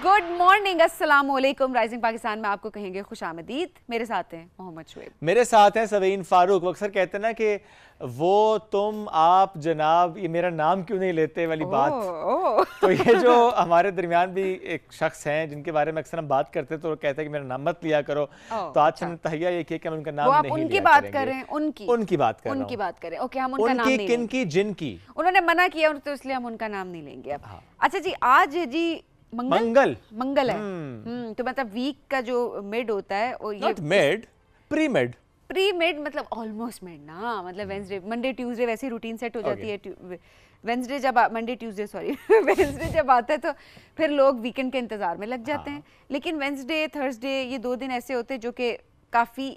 Good morning, अस्सलाम वालेकुम। Rising Pakistan में आपको कहेंगे खुशामदीद। मेरे साथ हैं मोहम्मद शुएब, मेरे साथ हैं सवीन फारूक। वो अक्सर कहते हैं ना कि वो तुम आप जनाब, ये मेरा नाम क्यों नहीं लेते वाली बात। तो ये जो हमारे दरमियान भी एक शख्स हैं जिनके बारे में अक्सर हम बात करते हैं तो वो कहते हैं कि मेरा नाम मत लिया करो। तो आज हमने तहिया ये किया कि हम उनका नाम नहीं लिया उनकी बात कर रहे हैं, उनकी बात करें। ओके, हम उनका नाम नहीं किन की जिनकी उन्होंने मना किया तो इसलिए हम उनका नाम नहीं लेंगे अब। अच्छा जी, आज जी मंगल है। तो मतलब वीक का जो मिड होता है वो ये मिड प्री मिड मतलब ऑलमोस्ट मिड ना, मतलब वेंसडे मंडे ट्यूसडे वैसे रूटीन सेट हो जाती है। वेंसडे जब मंडे ट्यूसडे सॉरी वेंसडे जब आता है तो फिर लोग वीकेंड के इंतजार में लग जाते हैं। लेकिन वेंसडे थर्सडे ये 2 दिन ऐसे होते हैं जो कि काफी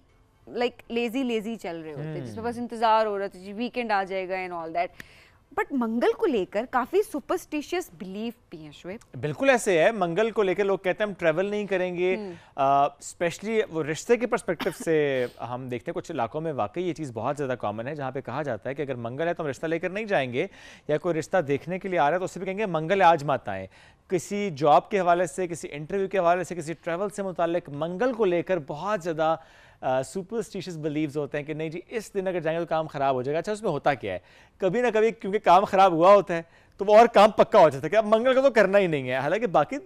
लाइक लेजी चल रहे होते हैं, जिसमें बस इंतजार हो रहा था वीकेंड आ जाएगा एंड ऑल दैट। बट मंगल को लेकर काफी सुपरस्टिशियस बिलीफ भी है शुएब। बिल्कुल ऐसे है। मंगल को लेकर लोग कहते हैं हम ट्रैवल नहीं करेंगे, स्पेशली वो रिश्ते के पर्सपेक्टिव से हम देखते हैं कुछ इलाकों में वाकई ये चीज़ बहुत ज़्यादा कॉमन है, जहाँ पे कहा जाता है कि अगर मंगल है तो हम रिश्ता लेकर नहीं जाएंगे, या कोई रिश्ता देखने के लिए आ रहा है तो उससे भी कहेंगे मंगल आज मत आए। किसी जॉब के हवाले से, किसी इंटरव्यू के हवाले से, किसी ट्रैवल से मुतालिक मंगल को लेकर बहुत ज़्यादा सुपरस्टिशियस बिलीव्स होते हैं कि नहीं जी इस दिन अगर जाएंगे तो काम ख़राब हो जाएगा। अच्छा, उसमें होता क्या है, कभी ना कभी क्योंकि काम ख़राब हुआ होता है तो वो और काम पक्का हो जाता है कि अब मंगल का तो करना ही नहीं है। हालांकि बाकी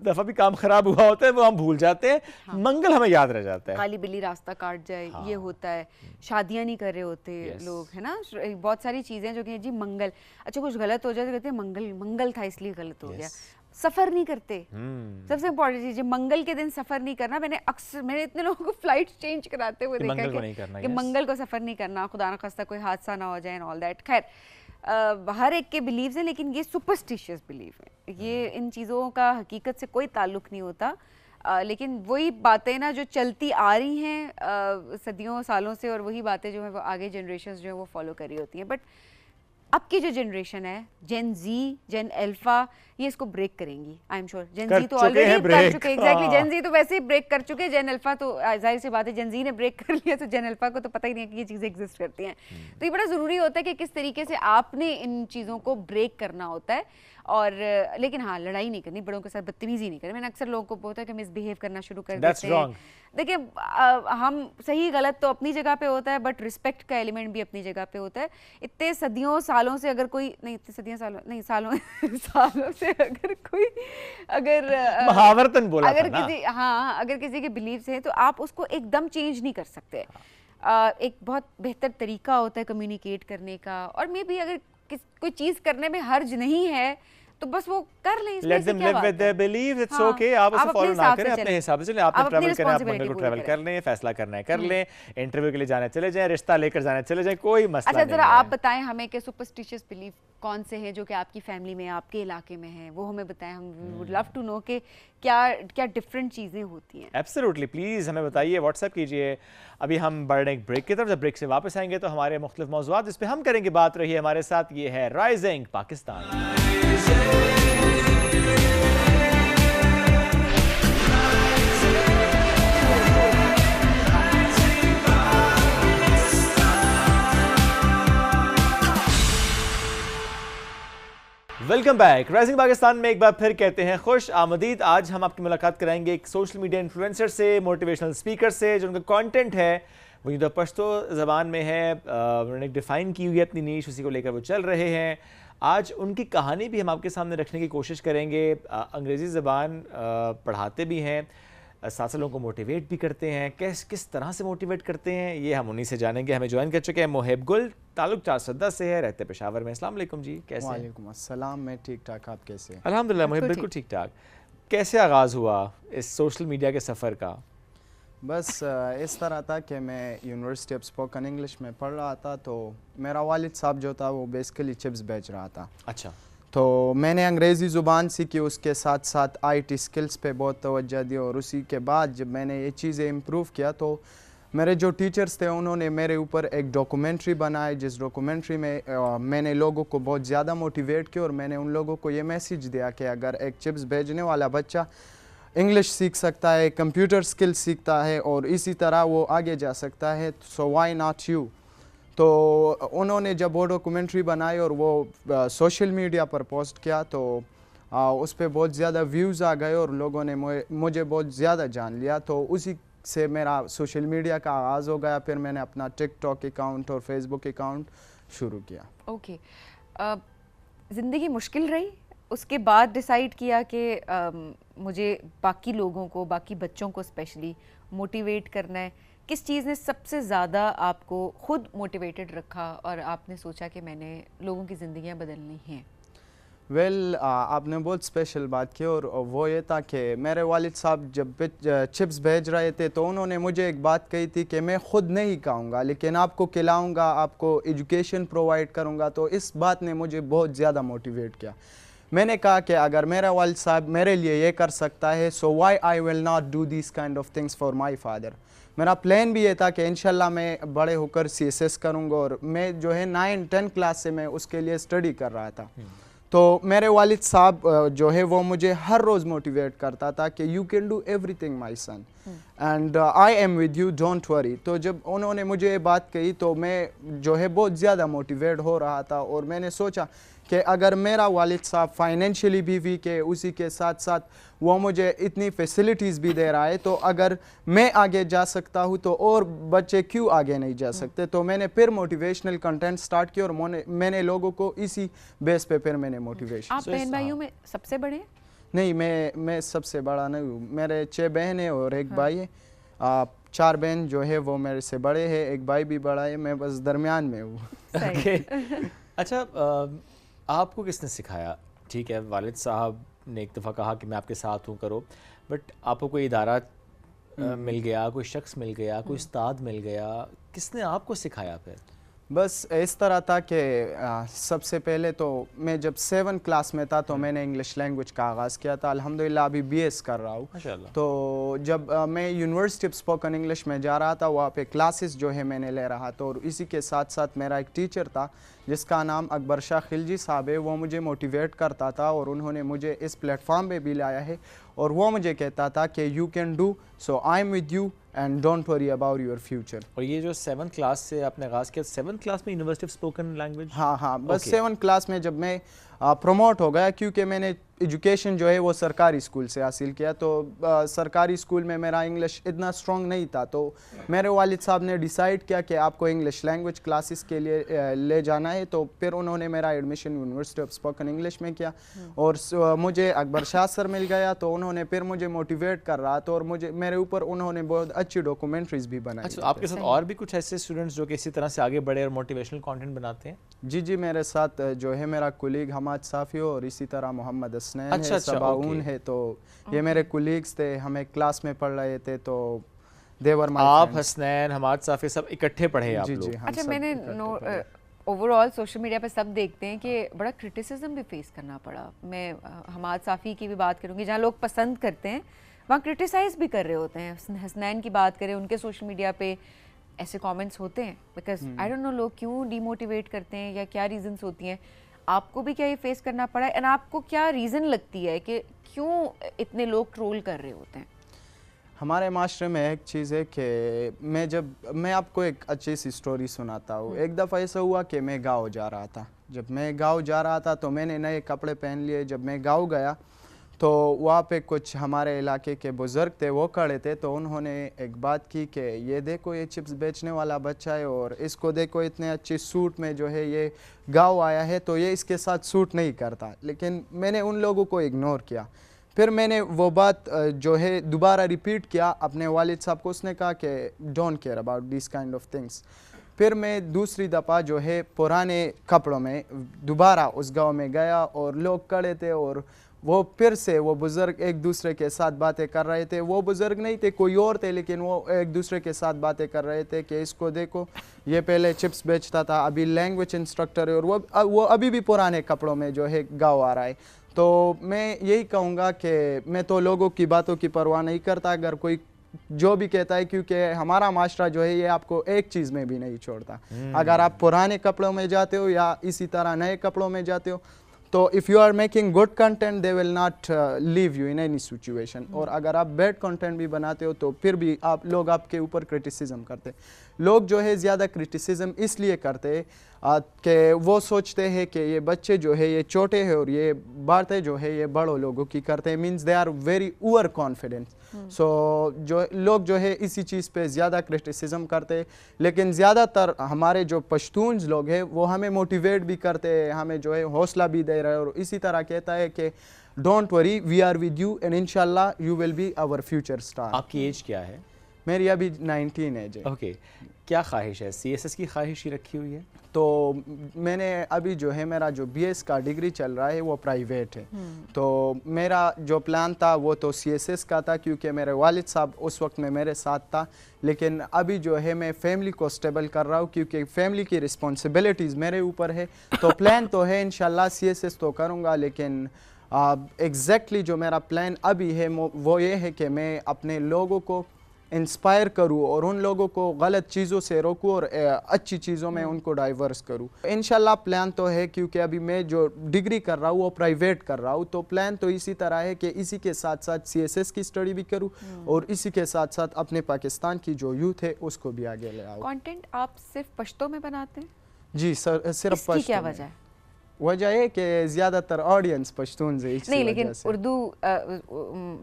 दफ़ा भी काम ख़राब हुआ होता है वो हम भूल जाते हैं। मंगल हमें याद रह जाता है। काली बिल्ली रास्ता काट जाए, ये होता है। शादियां नहीं कर रहे होते लोग, है ना, बहुत सारी चीज़ें जो कि जी मंगल, अच्छा कुछ गलत हो जाए तो कहते हैं मंगल था इसलिए गलत हो गया। सफर नहीं करते, सबसे इंपॉर्टेंट चीज है मंगल के दिन सफर नहीं करना। मैंने इतने लोगों को फ्लाइट चेंज कराते हुए देखा कि मंगल को सफर नहीं करना, खुदा न खास्ता कोई हादसा ना हो जाए एंड ऑल दैट। खैर हर एक के बिलीव्स हैं, लेकिन ये सुपरस्टिशियस बिलीव है। ये इन चीज़ों का हकीकत से कोई ताल्लुक नहीं होता। लेकिन वही बातें ना जो चलती आ रही हैं सदियों सालों से, और वही बातें जो है वो आगे जनरेशन जो है वो फॉलो कर रही होती हैं। बट अब की जो जनरेशन है, जेन जी, जेन अल्फा, ये इसको ब्रेक करेंगी। आई एम श्योर जेन जी तो ऑलरेडी कर चुके, एग्जैक्टली जेन जी तो वैसे ही ब्रेक कर चुके हैं। जेन अल्फा तो जाहिर सी बात है जेन जी ने ब्रेक कर लिया तो जेन अल्फा को तो पता ही नहीं है कि ये चीज़ें एग्जिस्ट करती हैं। तो ये बड़ा ज़रूरी होता है कि किस तरीके से आपने इन चीज़ों को ब्रेक करना होता है। और लेकिन हाँ, लड़ाई नहीं करनी, बड़ों के साथ बदतमीजी नहीं करनी। मैंने अक्सर लोगों को बोलता है कि मिसबिहेव करना शुरू कर देते हैं। देखिए हम सही गलत तो अपनी जगह पे होता है, बट रिस्पेक्ट का एलिमेंट भी अपनी जगह पे होता है। इतने सदियों सालों से अगर कोई नहीं, इतने सदियों सालों नहीं, सालों सालों से अगर कोई महावरतन बोला अगर किसी अगर किसी के बिलीव्स हैं तो आप उसको एकदम चेंज नहीं कर सकते। एक बहुत बेहतर तरीका होता है कम्युनिकेट करने का। और मे बी अगर कोई चीज करने में हर्ज नहीं है तो बस वो कर लें। Let them live with their beliefs, it's okay। आप उसे फॉलो ना करें, अपने हिसाब से चलें। आपने ट्रैवल करना है, आप मंगल को ट्रैवल कर लें, फैसला करना है कर लें, इंटरव्यू के लिए जाना है चले जाएं, रिश्ता लेकर जाना है चले जाएं, कोई मसला नहीं है। अच्छा जरा आप बताएं हमें कि सुपरस्टिशियस बिलीफ कौन से हैं जो कि आपकी फैमिली में, आपके इलाके में हैं, वो हमें बताएं। हम वुड लव टू नो कि क्या डिफरेंट चीज़ें होती हैं। एब्सोल्युटली, प्लीज़ हमें बताइए, व्हाट्सएप कीजिए। अभी हम बढ़ने एक ब्रेक की तरफ, जब ब्रेक से वापस आएंगे तो हमारे मुख्तलिफ मौज़ूआत जिस पर हम करेंगे बात। रही है हमारे साथ, ये है rising Pakistan. Welcome back. Rising Pakistan में एक बार फिर कहते हैं खुश आमदीद। आज हम आपकी मुलाकात कराएंगे एक सोशल मीडिया इन्फ्लुएंसर से, मोटिवेशनल स्पीकर से, जो उनका कंटेंट है वो तो पश्तो ज़बान में है। उन्होंने डिफ़ाइन की हुई है अपनी नीश, उसी को लेकर वो चल रहे हैं। आज उनकी कहानी भी हम आपके सामने रखने की कोशिश करेंगे। अंग्रेज़ी ज़बान पढ़ाते भी हैं, साथ साथ लोगों को मोटिवेट भी करते हैं। किस तरह से मोटिवेट करते हैं ये हम उन्हीं से जानेंगे। हमें ज्वाइन कर चुके हैं मोहिब गुल, ताल्लुक 410 से है, रहते पेशावर में। अस्सलाम वालेकुम जी, कैसे हैं? वालेकुम अस्सलाम, मैं ठीक ठाक, आप कैसे हैं? अल्हम्दुलिल्लाह मोहिब बिल्कुल ठीक ठाक। कैसे आगाज़ हुआ इस सोशल मीडिया के सफ़र का? बस इस तरह था कि मैं यूनिवर्सिटी ऑफ स्पोकन इंग्लिश में पढ़ रहा था, तो मेरा वालिद साहब जो था वो बेसिकली चिप्स बेच रहा था। अच्छा। तो मैंने अंग्रेज़ी ज़ुबान सीखी, उसके साथ साथ आईटी स्किल्स पे बहुत तवज्जो दी। और उसी के बाद जब मैंने ये चीज़ें इम्प्रूव किया तो मेरे जो टीचर्स थे उन्होंने मेरे ऊपर एक डॉक्यूमेंट्री बनाई, जिस डॉक्यूमेंट्री में मैंने लोगों को बहुत ज़्यादा मोटिवेट किया। और मैंने उन लोगों को ये मैसेज दिया कि अगर एक चिप्स भेजने वाला बच्चा इंग्लिश सीख सकता है, कंप्यूटर स्किल्स सीखता है और इसी तरह वो आगे जा सकता है, सो व्हाई नॉट यू। तो उन्होंने जब वो डॉक्यूमेंट्री बनाई और वो सोशल मीडिया पर पोस्ट किया तो उस पर बहुत ज़्यादा व्यूज़ आ गए और लोगों ने मुझे बहुत ज़्यादा जान लिया, तो उसी से मेरा सोशल मीडिया का आगाज़ हो गया। फिर मैंने अपना टिकटॉक अकाउंट और फेसबुक अकाउंट शुरू किया। ओके, ज़िंदगी मुश्किल रही, उसके बाद डिसाइड किया कि मुझे बाकी लोगों को, बाकी बच्चों को स्पेशली मोटिवेट करना है। किस चीज़ ने सबसे ज़्यादा आपको खुद मोटिवेटेड रखा और आपने सोचा कि मैंने लोगों की ज़िंदगियां बदलनी हैं? आपने बहुत स्पेशल बात की, और वो ये था कि मेरे वालिद साहब जब चिप्स भेज रहे थे तो उन्होंने मुझे एक बात कही थी कि मैं ख़ुद नहीं खाऊंगा लेकिन आपको खिलाऊंगा, आपको एजुकेशन प्रोवाइड करूंगा। तो इस बात ने मुझे बहुत ज़्यादा मोटिवेट किया। मैंने कहा कि अगर मेरा वालिद साहब मेरे लिए ये कर सकता है, so why I will not do this kind of things for my father. मेरा प्लान भी ये था कि इंशाल्लाह मैं बड़े होकर CSS करूँगा, और मैं जो है 9-10 क्लास से मैं उसके लिए स्टडी कर रहा था। तो मेरे वालिद साहब जो है वो मुझे हर रोज़ मोटिवेट करता था कि you can do everything my son and I am with you, don't worry. तो जब उन्होंने मुझे ये बात कही तो मैं जो है बहुत ज़्यादा मोटिवेट हो रहा था, और मैंने सोचा कि अगर मेरा वालिद साहब फाइनेंशियली भी वीक है, उसी के साथ साथ वो मुझे इतनी फैसिलिटीज़ भी दे रहा है, तो अगर मैं आगे जा सकता हूँ तो और बच्चे क्यों आगे नहीं जा सकते। तो मैंने फिर मोटिवेशनल कंटेंट स्टार्ट किया, और मैंने लोगों को इसी बेस पे फिर मैंने मोटिवेशन। आप बहन भाइयों में सबसे बड़े हैं? नहीं, मैं सबसे बड़ा नहीं हूँ। मेरे 6 बहन है और एक भाई है। 4 बहन जो है वो मेरे से बड़े हैं, एक भाई भी बड़ा है, मैं बस दरमियान में हूँ। अच्छा, आपको किसने सिखाया? ठीक है, वालिद साहब ने एक दफ़ा कहा कि मैं आपके साथ हूँ, करो, बट आपको कोई इदारा मिल गया, कोई शख्स मिल गया, कोई उस्ताद मिल गया, किसने आपको सिखाया फिर? बस इस तरह था कि सबसे पहले तो मैं जब 7 क्लास में था तो मैंने इंग्लिश लैंग्वेज का आगाज़ किया था। अल्हम्दुलिल्लाह अभी BS कर रहा हूँ। माशाल्लाह। तो जब मैं यूनिवर्सिटी ऑफ स्पोकन इंग्लिश में जा रहा था, वहाँ पे क्लासेस जो है मैंने ले रहा था, और इसी के साथ साथ मेरा एक टीचर था जिसका नाम अकबर शाह खिलजी साहब है। वो मुझे मोटिवेट करता था, और उन्होंने मुझे इस प्लेटफॉर्म पे भी लाया है, और वो मुझे कहता था कि you can do, so I am with you and don't worry about your future. और ये जो 7th क्लास से आपने आगाज़ किया, 7th क्लास में यूनिवर्सिटी ऑफ स्पोकन लैंग्वेज? हाँ, बस 7 क्लास में जब मैं प्रमोट हो गया, क्योंकि मैंने एजुकेशन जो है वो सरकारी स्कूल से हासिल किया, तो सरकारी स्कूल में मेरा इंग्लिश इतना स्ट्रॉन्ग नहीं था। तो मेरे वालिद साहब ने डिसाइड किया कि आपको इंग्लिश लैंग्वेज क्लासेस के लिए ले जाना है। तो फिर उन्होंने मेरा admission university of spoken English में किया, और मुझे अकबर शाह सर मिल गया, तो उन्होंने फिर मुझे मोटिवेट कर रहा था, और मुझे मेरे ऊपर उन्होंने बहुत अच्छी डॉक्यूमेंट्रीज भी बनाई। अच्छा, आपके साथ और भी कुछ ऐसे स्टूडेंट्स जो कि इसी तरह से आगे बढ़े और मोटिवेशनल कंटेंट बनाते हैं? जी, मेरे साथ जो है मेरा कुलीग हमाद साफ़ी और इसी तरह मोहम्मद हसनैन अच्छा, है, सबाउन है। तो ये मेरे कुलीग्स थे, हमें क्लास में पढ़ रहे थे, तो देवर माय आप हसनैन, हमाद साफ़ी सब इकट्ठे पढ़े आप लोग? जी, अच्छा, मैंने ओवरऑल सोशल मीडिया पे सब देखते हैं कि बड़ा क्रिटिसिज्म भी फेस करना पड़ा। मैं हमाद साफ़ी की भी बात करूँगी, जहाँ लोग पसंद करते हैं वहाँ क्रिटिसाइज़ भी कर रहे होते हैं। हसनैन की बात करें, उनके सोशल मीडिया पे ऐसे कमेंट्स होते हैं, बिकॉज आई डोंट नो लोग क्यों डीमोटिवेट करते हैं या क्या रीजंस होती हैं। आपको भी क्या ये फेस करना पड़ा है, एंड आपको क्या रीज़न लगती है कि क्यों इतने लोग ट्रोल कर रहे होते हैं? हमारे माशरे में एक चीज़ है कि मैं आपको एक अच्छी सी स्टोरी सुनाता हूँ। एक दफ़ा ऐसा हुआ कि मैं गाँव जा रहा था। जब मैं गाँव जा रहा था तो मैंने नए कपड़े पहन लिए। जब मैं गाँव गया तो वहाँ पे कुछ हमारे इलाके के बुज़ुर्ग थे, वो खड़े थे। तो उन्होंने एक बात की कि ये देखो, ये चिप्स बेचने वाला बच्चा है, और इसको देखो इतने अच्छे सूट में जो है ये गाँव आया है, तो ये इसके साथ सूट नहीं करता। लेकिन मैंने उन लोगों को इग्नोर किया। फिर मैंने वो बात जो है दोबारा रिपीट किया अपने वालिद साहब को। उसने कहा कि don't care about this kind of things. फिर मैं दूसरी दफ़ा जो है पुराने कपड़ों में दोबारा उस गांव में गया, और लोग खड़े थे, और वो फिर से वो बुज़ुर्ग एक दूसरे के साथ बातें कर रहे थे। वो बुज़ुर्ग नहीं थे, कोई और थे, लेकिन वो एक दूसरे के साथ बातें कर रहे थे कि इसको देखो, ये पहले चिप्स बेचता था, अभी लैंग्वेज इंस्ट्रक्टर है, और वो अभी भी पुराने कपड़ों में जो है गाँव आ रहा है। तो मैं यही कहूँगा कि मैं तो लोगों की बातों की परवाह नहीं करता, अगर कोई जो भी कहता है, क्योंकि हमारा माशरा जो है ये आपको एक चीज़ में भी नहीं छोड़ता। अगर आप पुराने कपड़ों में जाते हो या इसी तरह नए कपड़ों में जाते हो, तो if you are making good content they will not leave you in any situation. और अगर आप बैड कंटेंट भी बनाते हो तो फिर भी लोग आपके ऊपर क्रिटिसिज्म करते। लोग जो है ज़्यादा क्रिटिसिज्म इसलिए करते हैं कि वो सोचते हैं कि ये बच्चे जो है ये छोटे हैं और ये बातें जो है ये बड़ों लोगों की करते हैं, means they are very over confident. So जो लोग जो है इसी चीज़ पे ज़्यादा क्रिटिसिज्म करते हैं, लेकिन ज़्यादातर हमारे जो पश्तून लोग हैं वो हमें मोटिवेट भी करते हैं, हमें जो है हौसला भी दे रहे हैं और इसी तरह कहता है कि don't worry, we are with you and इंशाल्लाह you will be our future star. आपकी एज क्या है? मेरी अभी 19 है जी। ओके, क्या ख्वाहिश है? CSS की ख्वाहिश ही रखी हुई है? तो मैंने अभी जो है मेरा जो BS का डिग्री चल रहा है वो प्राइवेट है, तो मेरा जो प्लान था वो तो CSS का था क्योंकि मेरे वालिद साहब उस वक्त में मेरे साथ था, लेकिन अभी जो है मैं फैमिली को स्टेबल कर रहा हूँ क्योंकि फैमिली की रिस्पॉन्सिबिलिटीज़ मेरे ऊपर है। तो प्लान तो है इंशाल्लाह CSS तो करूँगा, लेकिन एग्जैक्टली जो मेरा प्लान अभी है वो ये है कि मैं अपने लोगों को इंस्पायर करूँ और उन लोगों को गलत चीज़ों से रोकूँ और अच्छी चीज़ों में उनको डाइवर्स करूँ। इंशाल्लाह प्लान तो है क्योंकि अभी मैं जो डिग्री कर रहा हूँ वो प्राइवेट कर रहा हूँ, तो प्लान तो इसी तरह है कि इसी के साथ साथ CSS की स्टडी भी करूँ और इसी के साथ साथ अपने पाकिस्तान की जो यूथ है उसको भी आगे ले आऊँ। कंटेंट आप सिर्फ पश्तो में बनाते हैं? जी सर, सिर्फ पश्तो। क्या वजह है? वजह है कि ज़्यादातर ऑडियंस पश्तून से नहीं, लेकिन उर्दू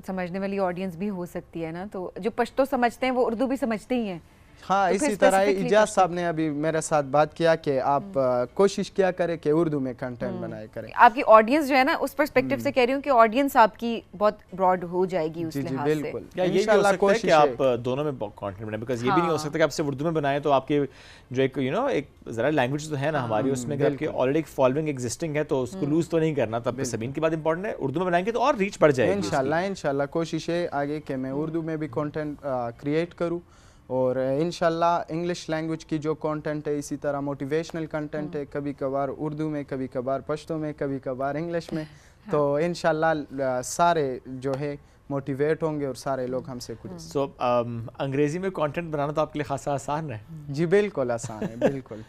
समझने वाली ऑडियंस भी हो सकती है ना, तो जो पश्तो समझते हैं वो उर्दू भी समझते ही हैं। हाँ, तो इसी तरह इजाज़ साहब ने अभी मेरे साथ बात किया कि आप कोशिश किया करें कि उर्दू में कंटेंट बनाए करें। आपकी ऑडियंस जो है ना उस पर्सपेक्टिव से कह रही हूँ कि ऑडियंस आपकी बहुत ब्रॉड हो जाएगी उस लिहाज से। बिल्कुल। या ये भी हो सकता है कि आप दोनों में कंटेंट बनाएं, बिकॉज़ ये भी नहीं हो सकता कि आप सिर्फ उर्दू में बनाएं तो आपके जो एक एक ज़रा लैंग्वेज तो है ना हमारी, उसमें अगर आपकी ऑलरेडी एक फॉलोइंग एग्जिस्टिंग है तो उसको लूज तो नहीं करना। तब सबीन की बात इंपॉर्टेंट है, उर्दू में बनाएंगे तो और रीच बढ़ जाएगी। इंशाल्लाह कोशिश है आगे कि मैं उर्दू में भी कंटेंट क्रिएट करूँ और इंशाल्लाह इंग्लिश लैंग्वेज की जो कंटेंट है इसी तरह मोटिवेशनल कंटेंट है, कभी कभार उर्दू में, कभी कभार पश्तो में, कभी कभार इंग्लिश में। तो इंशाल्लाह सारे जो है मोटिवेट होंगे और सारे लोग हमसे कुछ। सो अंग्रेजी में कंटेंट बनाना तो आपके लिए खासा आसान है? जी बिल्कुल आसान है, बिल्कुल।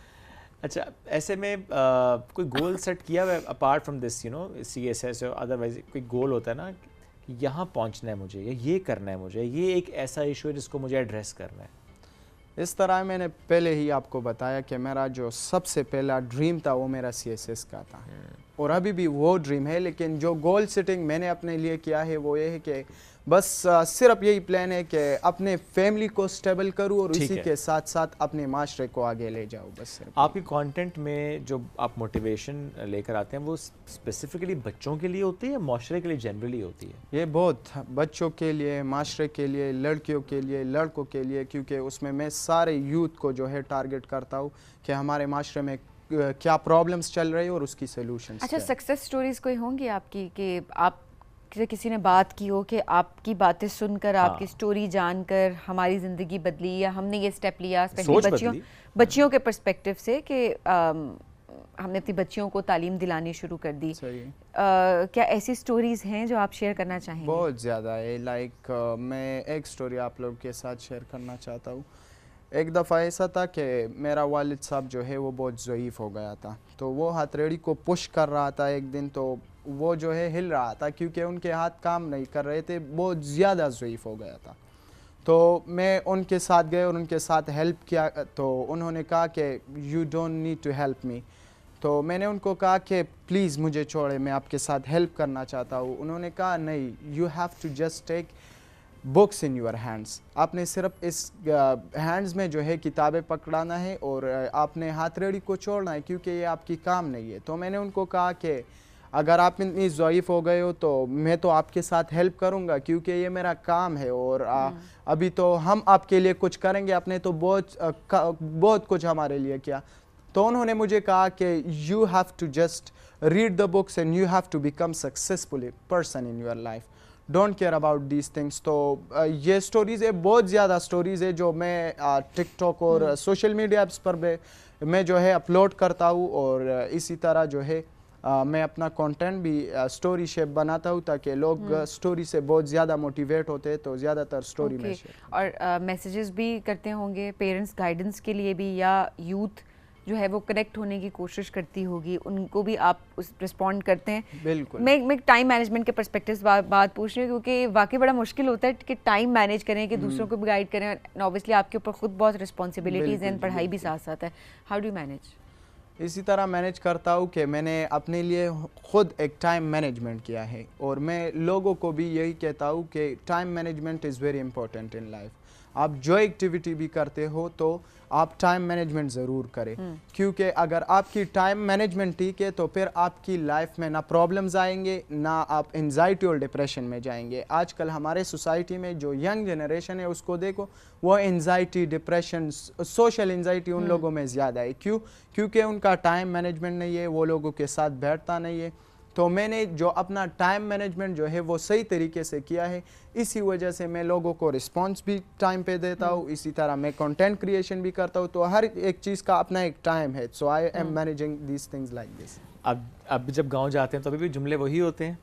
अच्छा, ऐसे में कोई गोल सेट किया हुआ है अपार्ट फ्रॉम दिस CSS और अदरवाइज कोई गोल होता है ना कि यहाँ पहुँचना है मुझे या ये करना है मुझे, ये एक ऐसा इशू है जिसको मुझे एड्रेस करना है? इस तरह मैंने पहले ही आपको बताया कि मेरा जो सबसे पहला ड्रीम था वो मेरा CSS का था और अभी भी वो ड्रीम है, लेकिन जो गोल सेटिंग मैंने अपने लिए किया है वो ये है कि बस सिर्फ यही प्लान है कि अपने फैमिली को स्टेबल करूं और इसी के साथ साथ अपने माशरे को आगे ले जाऊं। बस सिर्फ आपके कंटेंट में जो आप मोटिवेशन लेकर आते हैं वो स्पेसिफिकली बच्चों के लिए होती है या माशरे के लिए जनरली होती है? ये बहुत बच्चों के लिए, माशरे के लिए, लड़कियों के लिए, लड़कों के लिए, क्योंकि उसमें मैं सारे यूथ को जो है टारगेट करता हूँ कि हमारे माशरे में क्या प्रॉब्लम्स चल रही है और उसकी सोल्यूशंस। अच्छा, सक्सेस स्टोरीज कोई होंगी आपकी कि आप किसी ने बात की हो कि आपकी बातें सुनकर, आपकी स्टोरी जानकर हमारी ज़िंदगी बदली या हमने ये स्टेप लिया, स्पेशली बच्चियों के पर्सपेक्टिव से कि हमने अपनी बच्चियों को तालीम दिलानी शुरू कर दी। क्या ऐसी स्टोरीज हैं जो आप शेयर करना चाहेंगे? बहुत ज़्यादा है। लाइक मैं एक स्टोरी आप लोग के साथ शेयर करना चाहता हूँ। एक दफ़ा ऐसा था कि मेरा वालिद साहब जो है वो बहुत ज़ईफ़ हो गया था, तो वो हथेली को पुश कर रहा था एक दिन, तो वो जो है हिल रहा था क्योंकि उनके हाथ काम नहीं कर रहे थे, बहुत ज़्यादा ज़ईफ़ हो गया था। तो मैं उनके साथ गए और उनके साथ हेल्प किया, तो उन्होंने कहा कि you don't need to help me. तो मैंने उनको कहा कि प्लीज़ मुझे छोड़े, मैं आपके साथ हेल्प करना चाहता हूँ। उन्होंने कहा नहीं, you have to just take books in your hands. आपने सिर्फ इस हैंड्स में जो है किताबें पकड़ाना है और आपने हथेली को छोड़ना है क्योंकि ये आपकी काम नहीं है। तो मैंने उनको कहा कि अगर आप इतनी ज़ईफ़ हो गए हो तो मैं तो आपके साथ हेल्प करूंगा क्योंकि ये मेरा काम है और अभी तो हम आपके लिए कुछ करेंगे, आपने तो बहुत कुछ हमारे लिए किया। तो उन्होंने मुझे कहा कि you have to just read the books and you have to become successful person in your life, don't care about these things. तो ये स्टोरीज़ है, बहुत ज़्यादा स्टोरीज़ है जो मैं टिकटॉक और सोशल मीडिया ऐप्स पर मैं जो है अपलोड करता हूँ और इसी तरह जो है मैं अपना कंटेंट भी स्टोरी शेप बनाता हूँ ताकि लोग स्टोरी से बहुत ज़्यादा मोटिवेट होते हैं, तो ज़्यादातर स्टोरी में शेयर। और मैसेजेस भी करते होंगे पेरेंट्स गाइडेंस के लिए भी या जो है वो कनेक्ट होने की कोशिश करती होगी, उनको भी आप उस रिस्पॉन्ड करते हैं? बिल्कुल। मैं टाइम मैनेजमेंट के पर्सपेक्टिव से बात पूछ रही हूँ, क्योंकि वाकई बड़ा मुश्किल होता है कि टाइम मैनेज करें, कि दूसरों को भी गाइड करें। ऑब्वियसली आपके ऊपर खुद बहुत रिस्पॉन्सिबिलिटीज़ हैं, पढ़ाई भी साथ साथ है। How do manage? इसी तरह मैनेज करता हूँ कि मैंने अपने लिए खुद एक टाइम मैनेजमेंट किया है, और मैं लोगों को भी यही कहता हूँ कि time management is very important in life. आप जो एक्टिविटी भी करते हो तो आप टाइम मैनेजमेंट ज़रूर करें, क्योंकि अगर आपकी टाइम मैनेजमेंट ठीक है तो फिर आपकी लाइफ में ना प्रॉब्लम्स आएंगे, ना आप एंजाइटी और डिप्रेशन में जाएंगे। आजकल हमारे सोसाइटी में जो यंग जनरेशन है उसको देखो, वो एंजाइटी, डिप्रेशन, सोशल एंजाइटी उन लोगों में ज़्यादा है। क्यों? क्योंकि उनका टाइम मैनेजमेंट नहीं है, वो लोगों के साथ बैठता नहीं है। तो मैंने जो अपना टाइम मैनेजमेंट जो है वो सही तरीके से किया है, इसी वजह से मैं लोगों को रिस्पांस भी टाइम पे देता हूँ, इसी तरह मैं कंटेंट क्रिएशन भी करता हूँ। तो हर एक चीज़ का अपना एक टाइम है। So I am managing this things like this. अब जब गांव जाते हैं तो अभी भी जुमले वही होते हैं?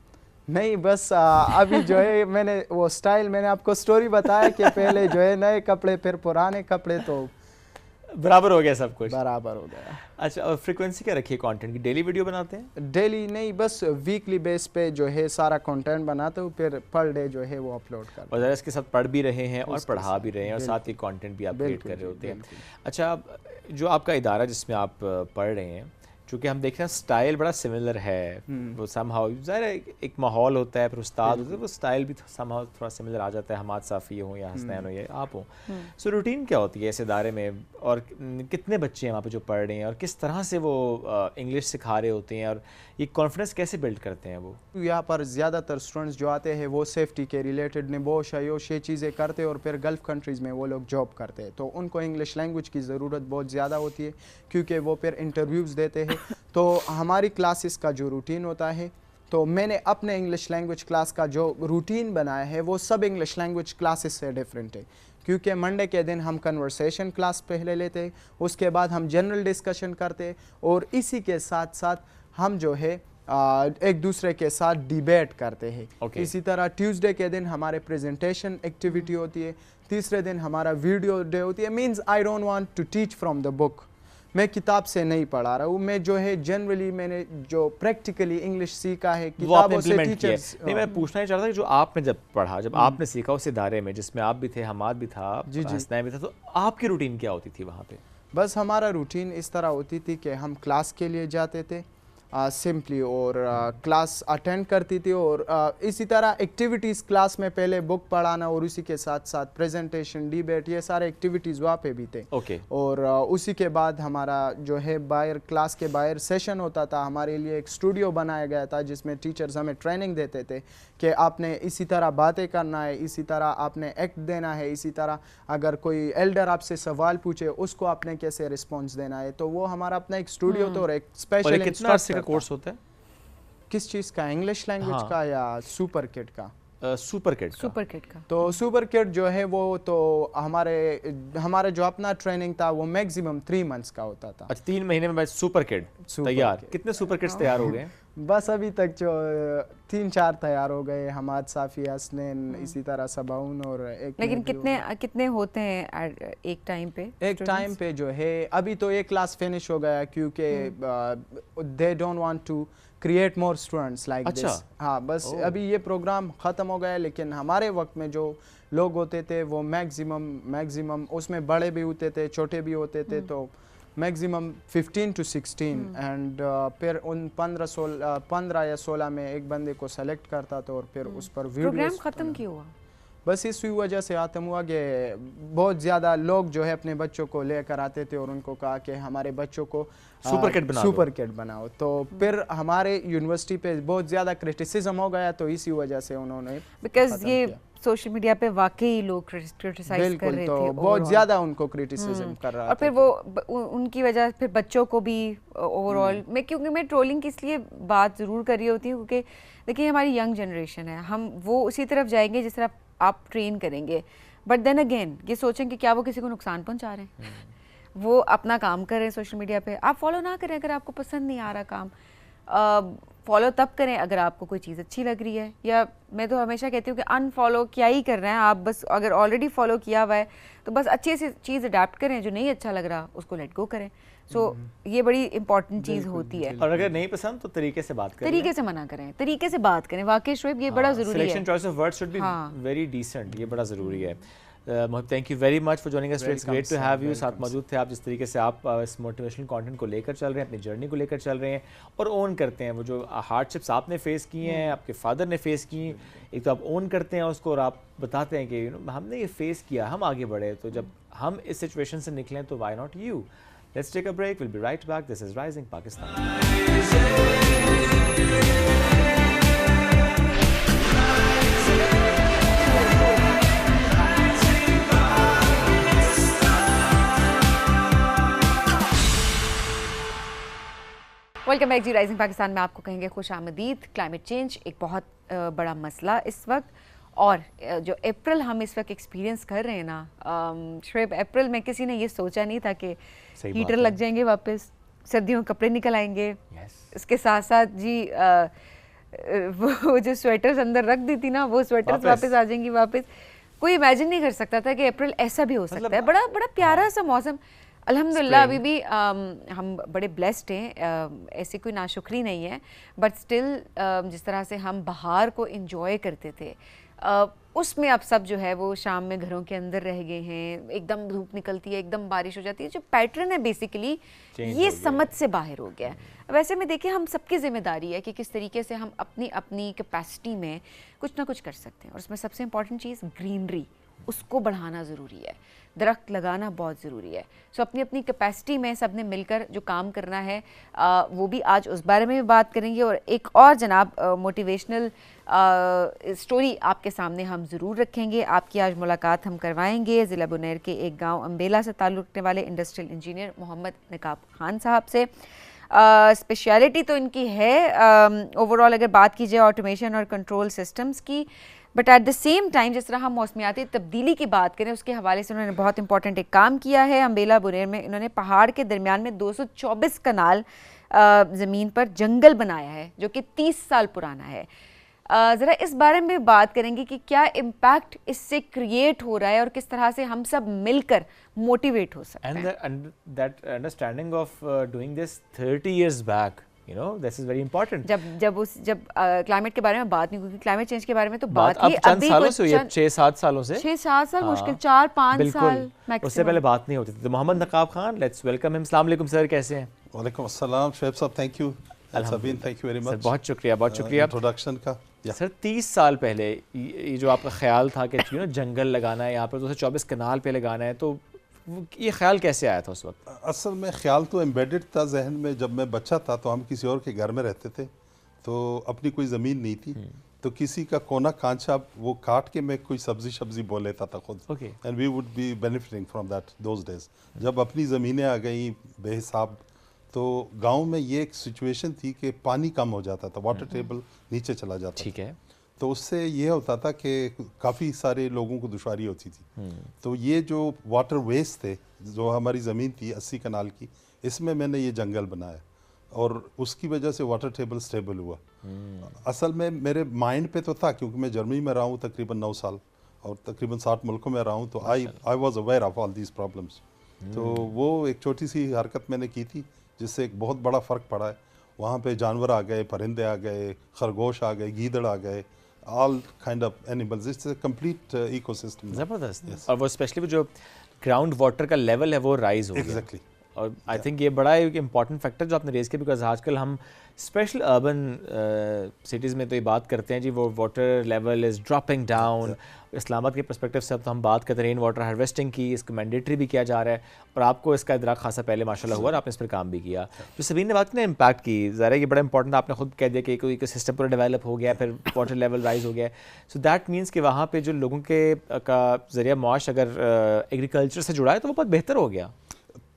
नहीं, बस अभी जो है मैंने वो स्टाइल, मैंने आपको स्टोरी बताया कि पहले जो है नए कपड़े फिर पुराने कपड़े, तो बराबर हो गया, सब कुछ बराबर हो गया। अच्छा, और फ्रीक्वेंसी क्या रखी है कंटेंट की? डेली वीडियो बनाते हैं? डेली नहीं, बस वीकली बेस पे जो है सारा कंटेंट बनाते हो, फिर पर डे जो है वो अपलोड करते हैं। और ज़रा इसके साथ पढ़ भी रहे हैं और पढ़ा भी रहे हैं और साथ ही कंटेंट भी आप क्रिएट कर रहे होते हैं। अच्छा, जो आपका इदारा जिसमें आप पढ़ रहे हैं, चूँकि हम देख रहे हैं स्टाइल बड़ा सिमिलर है, वो समहाउ ज़ाहिर एक माहौल होता है, फिर उस्ताद होते हैं, वो स्टाइल भी समहाउ थोड़ा सिमिलर आ जाता है, हमाद साफ़ी हो या हसनैन हो या आप हो। सो रूटीन क्या होती है इस इदारे में, और कितने बच्चे हैं वहाँ पे जो पढ़ रहे हैं, और किस तरह से वो इंग्लिश सिखा रहे होते हैं, और ये कॉन्फिडेंस कैसे बिल्ड करते हैं वो? यहाँ पर ज़्यादातर स्टूडेंट्स जो आते हैं वो सेफ्टी के रिलेटेड निबोश आयोश ये चीज़ें करते हैं, और फिर गल्फ़ कंट्रीज़ में वो लोग जॉब करते हैं, तो उनको इंग्लिश लैंग्वेज की ज़रूरत बहुत ज़्यादा होती है, क्योंकि वो फिर इंटरव्यूज़ देते हैं। तो हमारी क्लासेस का जो रूटीन होता है, तो मैंने अपने इंग्लिश लैंग्वेज क्लास का जो रूटीन बनाया है वो सब इंग्लिश लैंग्वेज क्लासेस से डिफरेंट है, क्योंकि मंडे के दिन हम कन्वर्सेशन क्लास पहले लेते हैं, उसके बाद हम जनरल डिस्कशन करते हैं, और इसी के साथ साथ हम जो है एक दूसरे के साथ डिबेट करते हैं। इसी तरह ट्यूसडे के दिन हमारे प्रेजेंटेशन एक्टिविटी होती है, तीसरे दिन हमारा वीडियो डे होती है। Means I don't want to teach from the book, मैं किताब से नहीं पढ़ा रहा हूँ, मैं जो है जनरली मैंने जो प्रैक्टिकली इंग्लिश सीखा है किताबों से, टीचर्स। नहीं, मैं पूछना ही चाह रहा था कि जो आपने जब पढ़ा, जब आपने सीखा उस इदारे में जिसमें आप भी थे, हमाद भी था, हसनैन भी था, तो आपकी रूटीन क्या होती थी वहाँ पे? बस हमारा रूटीन इस तरह होती थी कि हम क्लास के लिए जाते थे सिंपली, और क्लास अटेंड करती थी, और इसी तरह एक्टिविटीज़ क्लास में पहले बुक पढ़ाना, और उसी के साथ साथ प्रेजेंटेशन, डिबेट, ये सारे एक्टिविटीज़ वहाँ पे भी थे। और उसी के बाद हमारा जो है बाहर, क्लास के बाहर सेशन होता था, हमारे लिए एक स्टूडियो बनाया गया था जिसमें टीचर्स हमें ट्रेनिंग देते थे कि आपने इसी तरह बातें करना है, इसी तरह आपने एक्ट देना है, इसी तरह अगर कोई एल्डर आपसे सवाल पूछे उसको आपने कैसे रिस्पॉन्स देना है। तो वो हमारा अपना एक स्टूडियो तो, और एक स्पेशल इंस्ट्रक्टर कोर्स होता है? किस चीज़ का? इंग्लिश लैंग्वेज का या सुपर किड का? सुपर किड का। तो सुपर किड जो है वो तो हमारे जो अपना ट्रेनिंग था वो मैक्सिमम 3 मंथ्स का होता था। अच्छा, 3 महीने में सुपर किड तैयार? कितने सुपर किड्स तैयार हो गए? बस अभी तक जो 3-4 तैयार हो गए, हमाद साफ़ी, हसनैन, इसी तरह सबाउन, और एक। लेकिन कितने होते हैं एक टाइम पे? एक टाइम पे जो है अभी तो एक क्लास फिनिश हो गया, क्योंकि they don't want to create more students like this. हाँ, बस अभी ये प्रोग्राम ख़त्म हो गया, लेकिन हमारे वक्त में जो लोग होते थे वो मैक्सिमम उसमें बड़े भी होते थे, छोटे भी होते थे, तो मैक्सिमम 15 to 16, एंड फिर उन 15 या 16 में एक बंदे को सेलेक्ट करता था, और फिर उस पर वीडियो। प्रोग्राम ख़त्म क्यों हुआ? बस इसी वजह से ख़त्म हुआ कि बहुत ज़्यादा लोग जो है अपने बच्चों को लेकर आते थे, और उनको कहा कि हमारे बच्चों को सुपर किड बनाओ। तो फिर हमारे यूनिवर्सिटी पे बहुत ज़्यादा क्रिटिसिज्म हो गया, तो इसी वजह से उन्होंने, बिकॉज ये सोशल मीडिया पे वाकई लोग क्रिटिसाइज कर रहे थे, तो बहुत ज़्यादा उनको क्रिटिसिज्म कर रहा था, और फिर वो उनकी वजह फिर बच्चों को भी ओवरऑल क्योंकि मैं ट्रोलिंग की इसलिए बात ज़रूर कर रही होती हूँ, क्योंकि देखिए हमारी यंग जनरेशन है, हम वो उसी तरफ जाएंगे जिस तरफ आप ट्रेन करेंगे, बट देन अगेन ये सोचें कि क्या वो किसी को नुकसान पहुंचा रहे हैं? वो अपना काम कर रहे हैं सोशल मीडिया पे, आप फॉलो ना करें अगर आपको पसंद नहीं आ रहा काम। फॉलो तब करें अगर आपको कोई चीज़ अच्छी लग रही है, या मैं तो हमेशा कहती हूँ कि अनफॉलो क्या ही करना है आप, बस अगर ऑलरेडी फॉलो किया हुआ है तो बस अच्छे से चीज़ अडेप्ट करें, जो नहीं अच्छा लग रहा उसको लेट गो करें। सो ये बड़ी इंपॉर्टेंट चीज़ होती है। और अगर नहीं पसंद तो तरीके से बात करें, तरीके से मना करें, तरीके से बात करें। वाकई शोएब ये बड़ा ज़रूरी है। Selection choice of words should be very decent, ये बड़ा ज़रूरी है। Thank you very much for joining us, it's great to have you. साथ मौजूद थे आप, जिस तरीके से आप इस मोटिवेशनल कंटेंट को लेकर चल रहे हैं, अपनी जर्नी को लेकर चल रहे हैं और ओन करते हैं वो जो हार्डशिप्स आपने फेस किए हैं, आपके फादर ने फेस की, एक तो आप ओन करते हैं उसको और आप बताते हैं कि हमने ये फेस किया, हम आगे बढ़े। तो जब हम इस सिचुएशन से निकलें तो why not you. Let's take a break. We'll be right back. This is Rising Pakistan. Welcome back जी। राइजिंग पाकिस्तान में आपको कहेंगे खुश आमदीद। क्लाइमेट चेंज एक बहुत बड़ा मसला इस वक्त, और जो अप्रैल हम इस वक्त एक्सपीरियंस कर रहे हैं ना, शोएब, अप्रैल में किसी ने ये सोचा नहीं था कि हीटर लग जाएंगे, वापस सर्दियों के कपड़े निकल आएंगे। इसके साथ साथ जी वो जो स्वेटर्स अंदर रख दी थी ना, वो स्वेटर्स वापस आ जाएंगी वापस। कोई इमेजिन नहीं कर सकता था कि अप्रैल ऐसा भी हो सकता है। बड़ा बड़ा प्यारा सा मौसम, अल्हम्दुलिल्लाह अभी भी हम बड़े ब्लेस्ड हैं, ऐसी कोई नाशुक्री नहीं है, बट स्टिल जिस तरह से हम बहार को एंजॉय करते थे, उसमें अब सब जो है वो शाम में घरों के अंदर रह गए हैं। एकदम धूप निकलती है, एकदम बारिश हो जाती है, जो पैटर्न है बेसिकली ये समझ से बाहर हो गया है। वैसे में देखिए, हम सबकी जिम्मेदारी है कि किस तरीके से हम अपनी अपनी कैपेसिटी में कुछ ना कुछ कर सकते हैं, और उसमें सबसे इम्पॉर्टेंट चीज़ ग्रीनरी, उसको बढ़ाना ज़रूरी है, दरख्त लगाना बहुत ज़रूरी है। सो अपनी अपनी कैपेसिटी में सब ने मिलकर जो काम करना है, वो भी आज उस बारे में भी बात करेंगे। और एक और जनाब मोटिवेशनल स्टोरी आपके सामने हम ज़रूर रखेंगे। आपकी आज मुलाकात हम करवाएंगे ज़िला बुनैर के एक गांव अम्बेला से ताल्लुक़ रखने वाले इंडस्ट्रियल इंजीनियर मोहम्मद नकाब खान साहब से। स्पेशलिटी तो इनकी है ओवरऑल अगर बात की जाए ऑटोमेशन और कंट्रोल सिस्टम्स की, but at the same time जिस तरह हम मौसमियाती तब्दीली की बात करें उसके हवाले से उन्होंने बहुत इंपॉर्टेंट एक काम किया है। अम्बेला बुनैर में इन्होंने पहाड़ के दरमियान में 224 कनाल ज़मीन पर जंगल बनाया है, जो कि 30 साल पुराना है। ज़रा इस बारे में बात करेंगे कि क्या इम्पैक्ट इससे क्रिएट हो रहा है और किस तरह से हम सब मिलकर मोटिवेट हो सकते हैं। And that understanding of doing this 30 years back, you know, this is very important. जब क्लाइमेट के बारे में बात नहीं, क्योंकि क्लाइमेट चेंज के बारे में तो बात ही अभी सालों से हुई है, 6-7 सालों से, 6-7 साल मुश्किल, 4-5 साल मैक्सिमम। उससे पहले बात नहीं होती थी। तो मोहम्मद नकाब खान, लेट्स वेलकम हिम। अस्सलाम वालेकुम सर, कैसे हैं? वालेकुम अस्सलाम शोएब साहब, thank you. Sabin, thank you very much. बहुत शुक्रिया, बहुत शुक्रिया इंट्रोडक्शन का। सर 30 साल पहले ये जो आपका ख्याल था कि जंगल लगाना है यहाँ पर, 224 कनाल पे लगाना है, तो ये ख्याल कैसे आया था उस वक्त? असल में ख्याल तो एम्बेडेड था जहन में। जब मैं बच्चा था तो हम किसी और के घर में रहते थे, तो अपनी कोई ज़मीन नहीं थी, तो किसी का कोना कांचा वो काट के मैं कोई सब्जी बो लेता था खुद, and we would be benefiting from that those days. जब अपनी ज़मीनें आ गई बेहिसाब, तो गांव में ये एक सिचुएशन थी कि पानी कम हो जाता था, वाटर टेबल नीचे चला जाता, ठीक है, तो उससे ये होता था कि काफ़ी सारे लोगों को दुश्वारी होती थी। तो ये जो वाटर वेस्ट थे, जो हमारी ज़मीन थी 80 कनाल की, इसमें मैंने ये जंगल बनाया और उसकी वजह से वाटर टेबल स्टेबल हुआ। असल में मेरे माइंड पे तो था, क्योंकि मैं जर्मनी में रहा हूँ तकरीबन 9 साल और तकरीबन 60 मुल्कों में रहा हूँ, तो I was aware of all these problems. तो वो एक छोटी सी हरकत मैंने की थी जिससे एक बहुत बड़ा फ़र्क पड़ा है। वहाँ पे जानवर आ गए, परिंदे आ गए, खरगोश आ गए, गीदड़ आ गए, all kind of animals. It's a complete ecosystem. ज़बरदस्त। और वो स्पेशली जो ग्राउंड वाटर का लेवल है वो राइज हो गया। एग्जैक्टली। और आई थिंक ये बड़ा एक इंपॉर्टेंट फैक्टर जो आपने रेज किया, बिकॉज आजकल हम स्पेशल अर्बन सिटीज़ में तो ये बात करते हैं जी, वो water level is dropping down. Islamabad के पर्सपेक्टिव से अब तो हम बात करते हैं रेन वाटर हार्वेस्टिंग की, इसको मैंडेटरी भी किया जा रहा है, और आपको इसका इदराक खासा पहले माशाल्लाह हुआ और आपने इस पर काम भी किया। जो सबीन ने बात की ना इम्पैक्ट की, ज़रा ये बड़ा इंपॉर्टेंट, आपने खुद कह दिया कि कोई सिस्टम पूरा डेवलप हो गया, फिर वाटर लेवल राइज हो गया। सो दैट मीन्स कि वहाँ पे जो लोगों के का ज़रिया मुआश अगर एग्रीकल्चर से जुड़ा है तो वो बहुत बेहतर हो गया।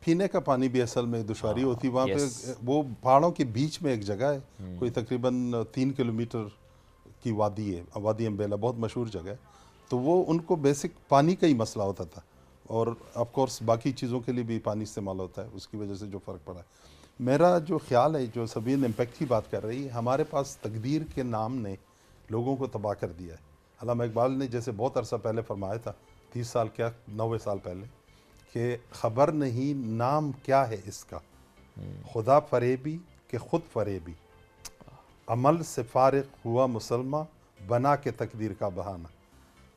पीने का पानी भी असल में दुश्वारी होती है वहाँ पे। वो पहाड़ों के बीच में एक जगह है, कोई तकरीबन 3 किलोमीटर की वादी है, वादी अम्बेला, बहुत मशहूर जगह है। तो वो उनको बेसिक पानी का ही मसला होता था, और ऑफ कोर्स बाकी चीज़ों के लिए भी पानी इस्तेमाल होता है, उसकी वजह से जो फ़र्क पड़ा है। मेरा जो ख्याल है, जो सबीन इम्पैक्ट की बात कर रही है, हमारे पास तकदीर के नाम ने लोगों को तबाह कर दिया है। अल्लामा इकबाल ने जैसे बहुत अरसा पहले फरमाया था, 30 साल क्या 90 साल पहले, कि ख़बर नहीं नाम क्या है इसका, खुदा फरेबी के खुद फरेबी, अमल से फारिग हुआ मुसलमान बना के तकदीर का बहाना।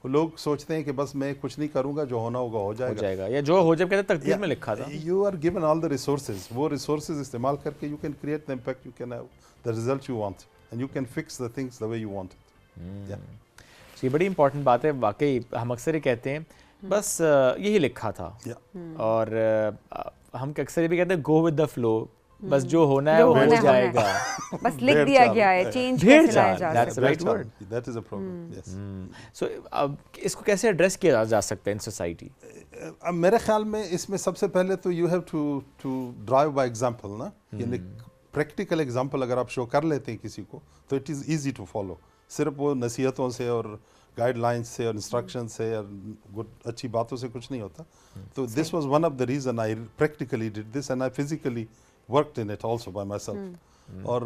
लोग सोचते हैं कि बस मैं कुछ नहीं करूंगा, जो होना होगा हो जाएगा, या जो हो, जब कहते तकदीर में लिखा था। You are given all the resources, वो रिसोर्सेज इस्तेमाल करके you can create the impact, you can have the result you want and you can fix the things the way you want it. ये बड़ी इंपॉर्टेंट बात है वाकई। हम अक्सर ये कहते हैं बस यही लिखा था, और हम अक्सर ये भी कहते हैं गो विद द फ्लो, बस जो होना है वो हो जाएगा, बस लिख दिया गया है, चेंज कैसे लाया जा सकता है। That's the right word. That is a problem. Yes. So अब इसको कैसे एड्रेस किया जा सकता है इन सोसाइटी? अब मेरे ख्याल में इसमें सबसे पहले तो you have to drive by example ना, यानी प्रैक्टिकल एग्जांपल अगर आप शो कर लेते हैं किसी को तो it is easy to follow. सिर्फ वो नसीहतों से और गाइडलाइंस से और इंस्ट्रक्शन से और अच्छी बातों से कुछ नहीं होता। तो this was one of the reason I practically did this and I physically worked in it also by myself. और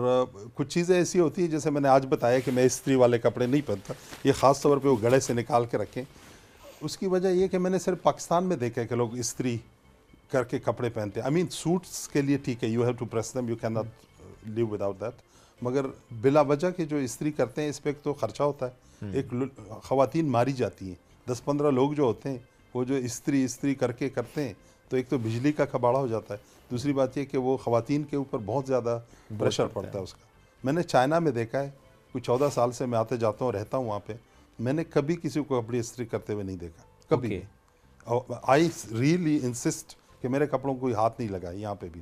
कुछ चीज़ें ऐसी होती हैं, जैसे मैंने आज बताया कि मैं इस्त्री वाले कपड़े नहीं पहनता, ये ख़ास तौर पे वो गले से निकाल के रखें। उसकी वजह ये कि मैंने सिर्फ पाकिस्तान में देखा है कि लोग इस्त्री करके कपड़े पहनते हैं। आई मीन सूट्स के लिए ठीक है, you have to press them, you can not live without that, मगर बिला वजह के जो इस्त्री करते हैं इस पर तो खर्चा होता है। एक ख़वातीन मारी जाती हैं, 10-15 लोग जो होते हैं वो जो इस्त्री करके करते हैं, तो एक तो बिजली का कबाड़ा हो जाता है, दूसरी बात ये कि वो ख़वातीन के ऊपर बहुत ज़्यादा प्रेशर पड़ता है उसका। मैंने चाइना में देखा है, कुछ 14 साल से मैं आते जाता हूँ, रहता हूँ वहाँ पे, मैंने कभी किसी को कपड़े इस्त्री करते हुए नहीं देखा, कभी नहीं। आई रियली इंसिस्ट कि मेरे कपड़ों को कोई हाथ नहीं लगाए यहाँ पे भी।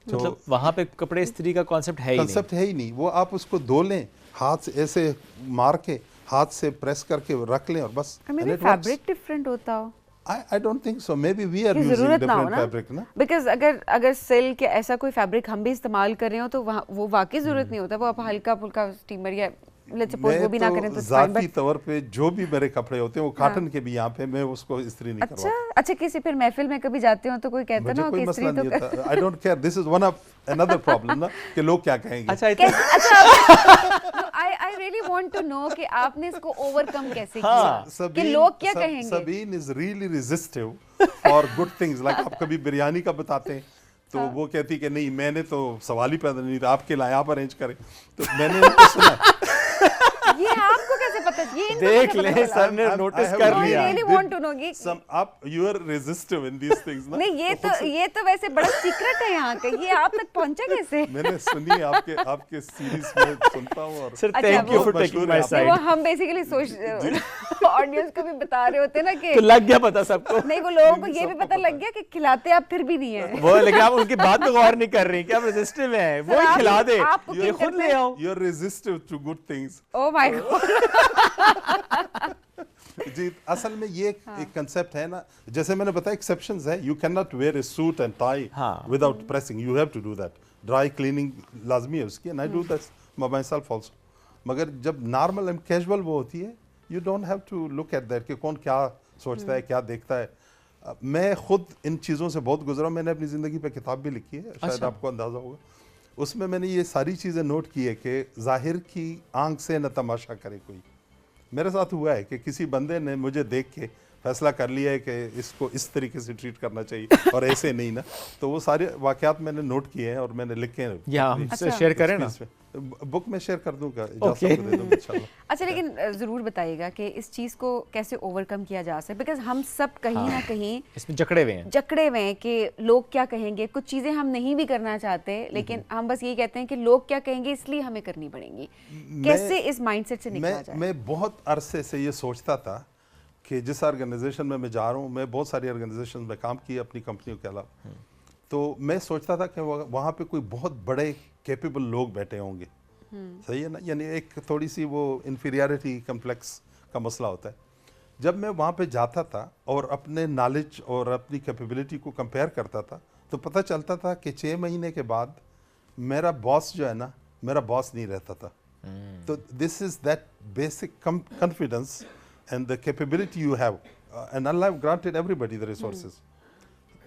तो मतलब वहाँ पे कपड़े इस्त्री का कॉन्सेप्ट है ही नहीं। वो आप उसको धो लें, हाथ से ऐसे मार के, हाथ से प्रेस करके रख लें और बस। फैब्रिक डिफरेंट होता हो। I don't think so. Maybe we are using different fabric, ना? Because अगर सिल्क या ऐसा कोई फैब्रिक हम भी इस्तेमाल कर रहे हो तो वो वाकई जरूरत नहीं होता, वो आप हल्का फुल्का स्टीमर या लेट्स सपोज वो भी ना करें तो ज़ाती तौर पे जो भी मेरे कपड़े होते हैं वो कॉटन के भी यहाँ पे मैं उसको इस्त्री नहीं करवाता। अच्छा, किसी फिर महफिल में कभी जाते हो तो कोई कहता ना कि इस्त्री तो I don't care, this is one of another problem ना, कि लोग क्या कहेंगे। अच्छा I really want to know कि आपने इसको ओवरकम कैसे किया, कि लोग क्या कहेंगे। Sabeen is really resistive for good things, like आप कभी बिरयानी का बताते हैं तो वो कहती कि नहीं मैंने तो सवाल ही पैदा नहीं था, आपके लिए आप अरेंज करें, तो मैंने उनको सुना। ये आपको कैसे पता? ये देख ले, सर ने नोटिस कर लिया। I really want to know कि आप you are resistive in these things ना। नहीं, ये तो वैसे बड़ा सीक्रेट है यहाँ का, ये आप तक पहुँचा कैसे? मैंने सुनी आपके सीरीज में सुनता हूँ और sir thank you for taking my side. वो हम बेसिकली ऑडियंस को भी बता रहे होते ना कि तो लग गया पता सबको। नहीं, वो लोगों को ये भी पता लग गया कि खिलाते आप फिर भी नहीं है वो, लेकिन आप उनकी बात पे गौर नहीं कर रही कि आप रेजिस्टिव हैं, वो ही खिला दे, ये खुद ले आओ। You are resistive to good things। Oh my God। जी, असल में ये एक कंसेप्ट है ना, जैसे मैंने बताया एक्सेप्शंस है, you can not wear a suit and tie without pressing, you have to do that, dry cleaning लाजमी है उसकी, and I do that myself also. मगर जब नॉर्मल एंड कैजुअल वो होती है, you don't have to look at that कि कौन क्या सोचता है, क्या देखता है। मैं खुद इन चीज़ों से बहुत गुजरा, मैंने अपनी ज़िंदगी पे किताब भी लिखी है, शायद आपको अंदाज़ा होगा, उसमें मैंने ये सारी चीज़ें नोट की है कि ज़ाहिर की आंख से न तमाशा करे कोई। मेरे साथ हुआ है कि किसी बंदे ने मुझे देख के फैसला कर लिया है कि इसको इस तरीके से ट्रीट करना चाहिए और ऐसे नहीं ना, तो वो सारे वाकयात मैंने नोट किए हैं और मैंने लिखे हैं। या हमसे शेयर करें ना, बुक में शेयर कर दूंगा। अच्छा, लेकिन जरूर बताइएगा कि इस चीज़ को कैसे ओवरकम किया जा सकता है, बिकॉज हम सब कहीं ना कहीं इसमें जकड़े हुए हैं कि लोग क्या कहेंगे। कुछ चीज़ें हम नहीं भी करना चाहते, लेकिन हम बस यही कहते हैं कि लोग क्या कहेंगे इसलिए हमें करनी पड़ेंगी। कैसे इस माइंडसेट से निकला जाए? मैं बहुत अरसे से ये सोचता था कि जिस ऑर्गेनाइजेशन में मैं जा रहा हूँ, मैं बहुत सारी ऑर्गेनाइजेशन में काम किया अपनी कंपनियों के अलावा, तो मैं सोचता था कि वहाँ पे कोई बहुत बड़े कैपेबल लोग बैठे होंगे, सही है ना, यानी एक थोड़ी सी वो इन्फीरियरिटी कम्प्लेक्स का मसला होता है। जब मैं वहाँ पे जाता था और अपने नॉलेज और अपनी कैपेबिलिटी को कंपेयर करता था, तो पता चलता था कि 6 महीने के बाद मेरा बॉस जो है ना, मेरा बॉस नहीं रहता था। तो this is that basic confidence and the capability you have, and Allah have granted everybody the resources।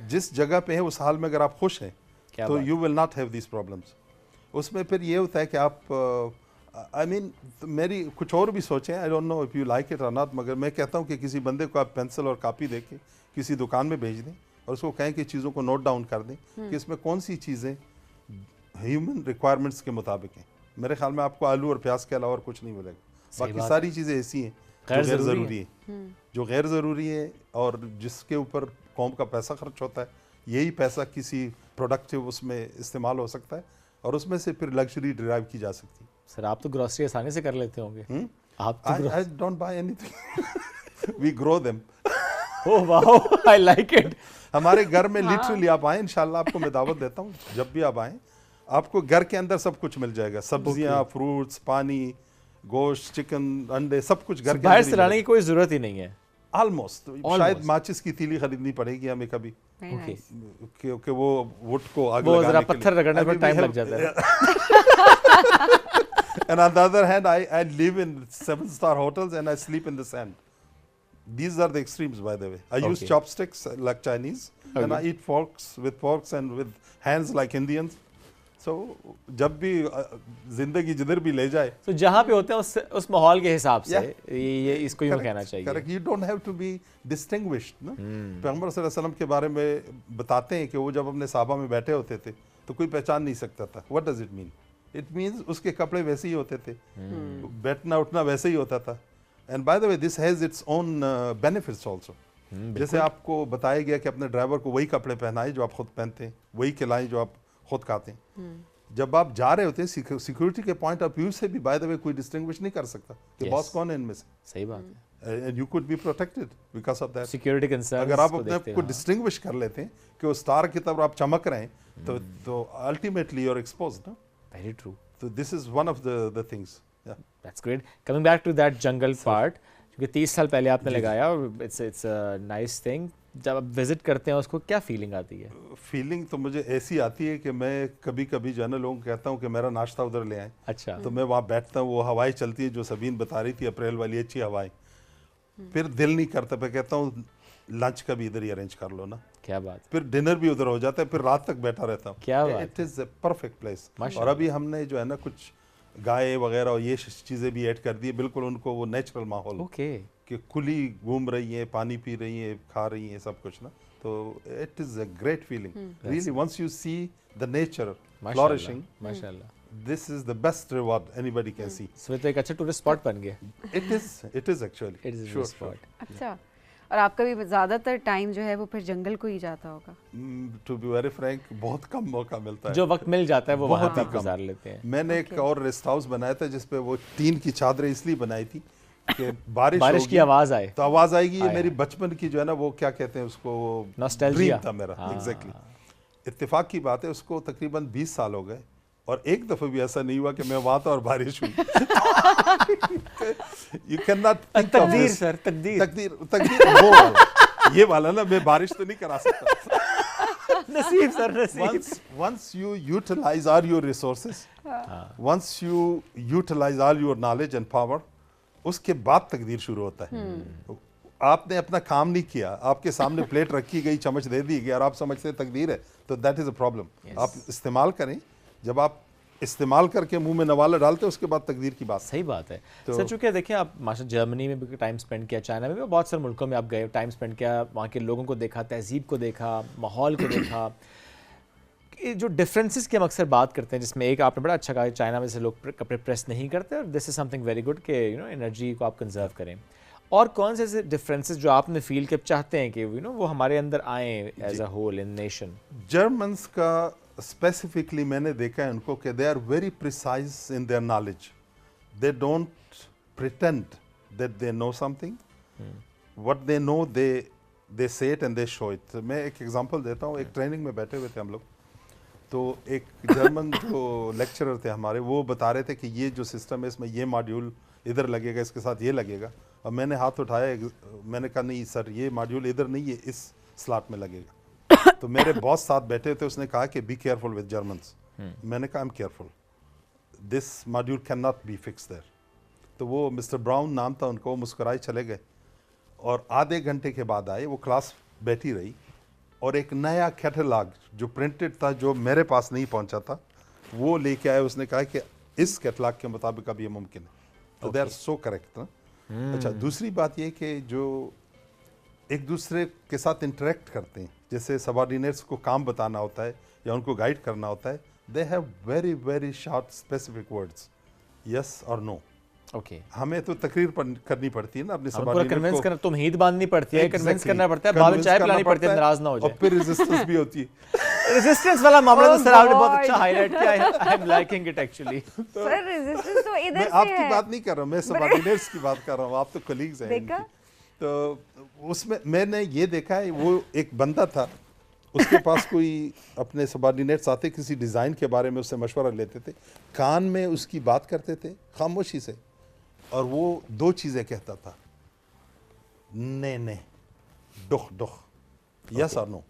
जिस जगह पे है उस हाल में अगर आप खुश हैं तो you will not have these problems. उसमें फिर ये होता है कि आप आई मीन मेरी कुछ और भी सोचें, I don't know if you like it और नॉट, मगर मैं कहता हूँ कि किसी बंदे को आप पेंसिल और कापी दे के किसी दुकान में भेज दें और उसको कहें कि चीज़ों को नोट डाउन कर दें कि इसमें कौन सी चीज़ें ह्यूमन रिक्वायरमेंट्स के मुताबिक हैं। मेरे ख्याल में आपको आलू और प्याज के अलावा और कुछ नहीं मिलेगा, बाकी सारी चीज़ें ऐसी हैं जो गैर ज़रूरी है, जो गैर ज़रूरी है और जिसके ऊपर कौम का पैसा खर्च होता है, यही पैसा किसी प्रोडक्टिव उसमें इस्तेमाल हो सकता है और उसमें से फिर लग्जरी डिराइव की जा सकती है। सर आप तो ग्रोसरी आसानी से कर लेते होंगे। आप तो I don't buy anything, we grow them. Oh wow, I like it. हमारे घर में लिटरली आप आए, इंशाल्लाह आपको मैं दावत देता हूँ, जब भी आप आए आपको घर के अंदर सब कुछ मिल जाएगा, सब्जियां, फ्रूट्स, पानी, गोश्त, चिकन, अंडे, सब कुछ घर के बाहर से लाने की कोई जरूरत ही नहीं है ऑलमोस्ट। शायद माचिस की तीली खरीदनी पड़ेगी हमें कभी, क्योंकि वो वुड को आग लगाने के लिए पत्थर रगड़ने में टाइम लग जाता है। And on the other hand, I live in 7-star hotels and I sleep in the sand. These are the extremes, by the way. I use chopsticks like Chinese, and I eat forks and with hands like Indians. So जब भी जिंदगी जिधर भी ले जाए, तो जहाँ पे होते हैं उस माहौल के हिसाब से ये इसको यूँ कहना चाहिए। Correct. You don't have to be distinguished. ना? पैगंबर सल्लल्लाहु अलैहि वसल्लम के बारे में बताते हैं कि वो जब अपने साहबा में बैठे होते थे तो कोई पहचान नहीं सकता था। What does it mean? It means उसके कपड़े वैसे ही होते थे, बैठना उठना वैसे ही होता था। And by the way, this has its own benefits also. जैसे आपको बताया गया कि अपने ड्राइवर को वही कपड़े पहनाए जो आप खुद पहनते हैं, वही खिलाएं जो आप खुद खाते हैं। जब आप जा रहे होते हैं सिक्योरिटी के पॉइंट ऑफ व्यू से भी बाय द वे कोई डिस्टिंग्विश नहीं कर सकता कि बॉस कौन है इनमें से। सही बात है। And you could be protected because of that security concerns. अगर आप अपने आप को डिस्टिंग्विश कर लेते हैं कि वो स्टार की तरफ आप चमक रहे हैं तो ultimately you are exposed. Very true. So this is one of the things. Yeah. That's great. Coming back to that jungle part, क्योंकि 30 साल पहले आपने लगाया और it's a nice thing. जब आप विजिट करते हैं उसको क्या फीलिंग आती है? फीलिंग तो मुझे ऐसी आती है कि मैं कभी कभी जो है ना लोगों को कहता हूँ कि मेरा नाश्ता उधर ले आए। अच्छा। तो मैं वहाँ बैठता हूँ, वो हवाएं चलती है जो सबीन बता रही थी, अप्रैल वाली अच्छी हवाएं, फिर दिल नहीं करता, मैं कहता हूँ लंच का भी इधर ही अरेंज कर लो ना। क्या बात। फिर डिनर भी उधर हो जाता है, फिर रात तक बैठा रहता हूँ। क्या बात। It is a perfect place. और अभी हमने जो है ना कुछ गाय वगैरह और ये चीज़ें भी ऐड कर दी है, बिल्कुल उनको वो नेचुरल माहौल कि खुली घूम रही है, पानी पी रही है, खा रही है, सब कुछ ना। तो it is a great feeling really once you see the nature flourishing. माशाल्लाह। This is the best reward anybody can see. So तो एक अच्छा टूरिस्ट स्पॉट बन गया। It is actually. It is a spot. अच्छा, और आपका भी ज़्यादातर टाइम जो है वो फिर जंगल को ही जाता होगा? To be very frank, बहुत कम मौका मिलता है। जो वक्त मिल जाता है वो वहाँ पे गुजार लेते हैं। मैंने एक और रेस्ट हाउस बनाया था जिसपे वो टीन की चादरें इसलिए बनाई थी कि बारिश की आवाज़ आए तो आवाज़ आएगी। ये मेरी बचपन की जो है ना वो क्या कहते हैं उसको, नॉस्टैल्जिया था मेरा। एग्जैक्टली। इत्तेफाक की बात है, उसको तकरीबन 20 साल हो गए और एक दफा भी ऐसा नहीं हुआ कि मैं वहां था और बारिश हुई। You can not think of तकदीर सर, तकदीर वो वाला, ये वाला ना, मैं बारिश तो नहीं करा सकता। नसीब सर, नसीब। Once you utilize all your resources, once you utilize all your knowledge and power, उसके बाद तकदीर शुरू होता है। आपने अपना काम नहीं किया, आपके सामने प्लेट रखी गई, चम्मच दे दी गई और आप समझते तकदीर है, तो दैट इज अ प्रॉब्लम। आप इस्तेमाल करें, जब आप इस्तेमाल करके मुंह में नवाला डालते हैं उसके बाद तकदीर की बात। सही बात है। सर चूँकि देखिए आप माशा जर्मनी में भी टाइम स्पेंड किया, चाइना में भी, बहुत सारे मुल्कों में आप गए, टाइम स्पेंड किया, वहाँ के लोगों को देखा, तहजीब को देखा, माहौल को देखा। जो डिफरेंसेस की हम अक्सर बात करते हैं, जिसमें एक आपने बड़ा अच्छा कहा, चाइना में से लोग कपड़े प्रेस नहीं करते और this is something very good कि यू नो एनर्जी को आप कंजर्व करें। और कौन से ऐसे डिफरेंसेस जो आपने फील कि चाहते हैं कि यू नो वो हमारे अंदर आए as a whole in nation? Germans का स्पेसिफिकली मैंने देखा है उनको कि they are very precise in their knowledge. They don't pretend that they know something, what they know they say it and they show it. मैं एक example देता हूँ। एक ट्रेनिंग में बैठे हुए थे हम लोग, तो एक जर्मन जो लेक्चरर थे हमारे, वो बता रहे थे कि ये जो सिस्टम है इसमें ये मॉड्यूल इधर लगेगा, इसके साथ ये लगेगा। और मैंने हाथ उठाया, मैंने कहा नहीं सर ये मॉड्यूल इधर नहीं, ये इस स्लॉट में लगेगा। तो मेरे बॉस साथ बैठे थे, उसने कहा कि बी केयरफुल विद जर्मन्स। मैंने कहा I am careful, this module can not be fix there. तो वो मिस्टर ब्राउन नाम था उनको, वो मुस्कुराए चले गए और आधे घंटे के बाद आए। वो क्लास बैठी रही और एक नया कैटलॉग जो प्रिंटेड था, जो मेरे पास नहीं पहुंचा था, वो लेके आया। उसने कहा कि इस कैटलॉग के मुताबिक अब ये मुमकिन है। तो दे आर सो करेक्ट ना। अच्छा, दूसरी बात ये कि जो एक दूसरे के साथ इंटरेक्ट करते हैं, जैसे सबऑर्डिनेट्स को काम बताना होता है या उनको गाइड करना होता है, they have very very short specific words, yes और नो। ओके, हमें तो तकरीर करनी पड़ती है ना अपने पूरा सबऑर्डिनेट कन्विंस को। करना, तुम हीद बांधनी पड़ती है, कन्विंस Exactly. करना पड़ता है, बाद में Convince चाय करना पिलानी पड़ती है, पड़ता नाराज ना हो जाए। और फिर रेजिस्टेंस भी होती है। रेजिस्टेंस वाला मामला तो सर आपने बहुत God. अच्छा हाईलाइट किया है। I am liking it actually. Sir resistance तो इधर मैं से आपकी है। बात नहीं कर रहा हूँ, मैं सबऑर्डिनेट्स की बात कर रहा हूँ, आप तो कलीग्स हैं देखा? इनकी। तो उसमें मैंने ये देखा है, वो एक बंदा था, उसके पास कोई अपने सबऑर्डिनेट्स आते, किसी डिज़ाइन के बारे में उससे मशवरा लेते थे, कान में उसकी बात करते थे खामोशी से, और वो दो चीज़ें कहता था, ने डुख डुख, यस और नो।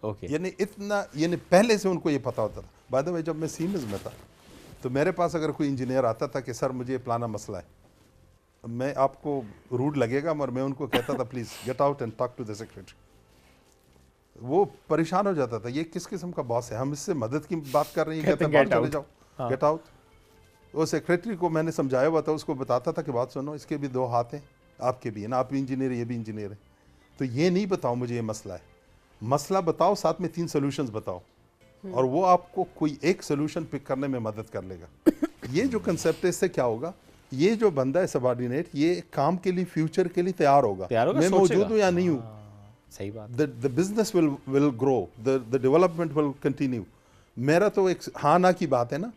ओके, यानी इतना, यानी पहले से उनको ये पता होता था। बाय द वे, जब मैं सीमेंस में था तो मेरे पास अगर कोई इंजीनियर आता था कि सर मुझे प्लाना मसला है, मैं, आपको रूड लगेगा मगर मैं उनको कहता था please get out and talk to the secretary. वो परेशान हो जाता था, ये किस किस्म का बॉस है, हम इससे मदद की बात कर रहे हैं, कहते हैं बाहर चले जाओ, गेट आउट। वो सेक्रेटरी को मैंने समझाया हुआ था, उसको बताता था कि बात सुनो, इसके भी दो हाथ हैं, आपके भी है ना, आप भी इंजीनियर, ये भी इंजीनियर है, तो ये नहीं बताओ मुझे ये मसला है, मसला बताओ, साथ में 3 सॉल्यूशंस बताओ, और वो आपको कोई एक सॉल्यूशन पिक करने में मदद कर लेगा। ये जो कंसेप्ट है, इससे क्या होगा, ये जो बंदा है सबऑर्डिनेट, ये काम के लिए, फ्यूचर के लिए तैयार होगा, मैं मौजूद हूँ या नहीं हूँ। सही बात। The business will grow, the development will continue। मेरा तो एक हाँ ना की बात है ना,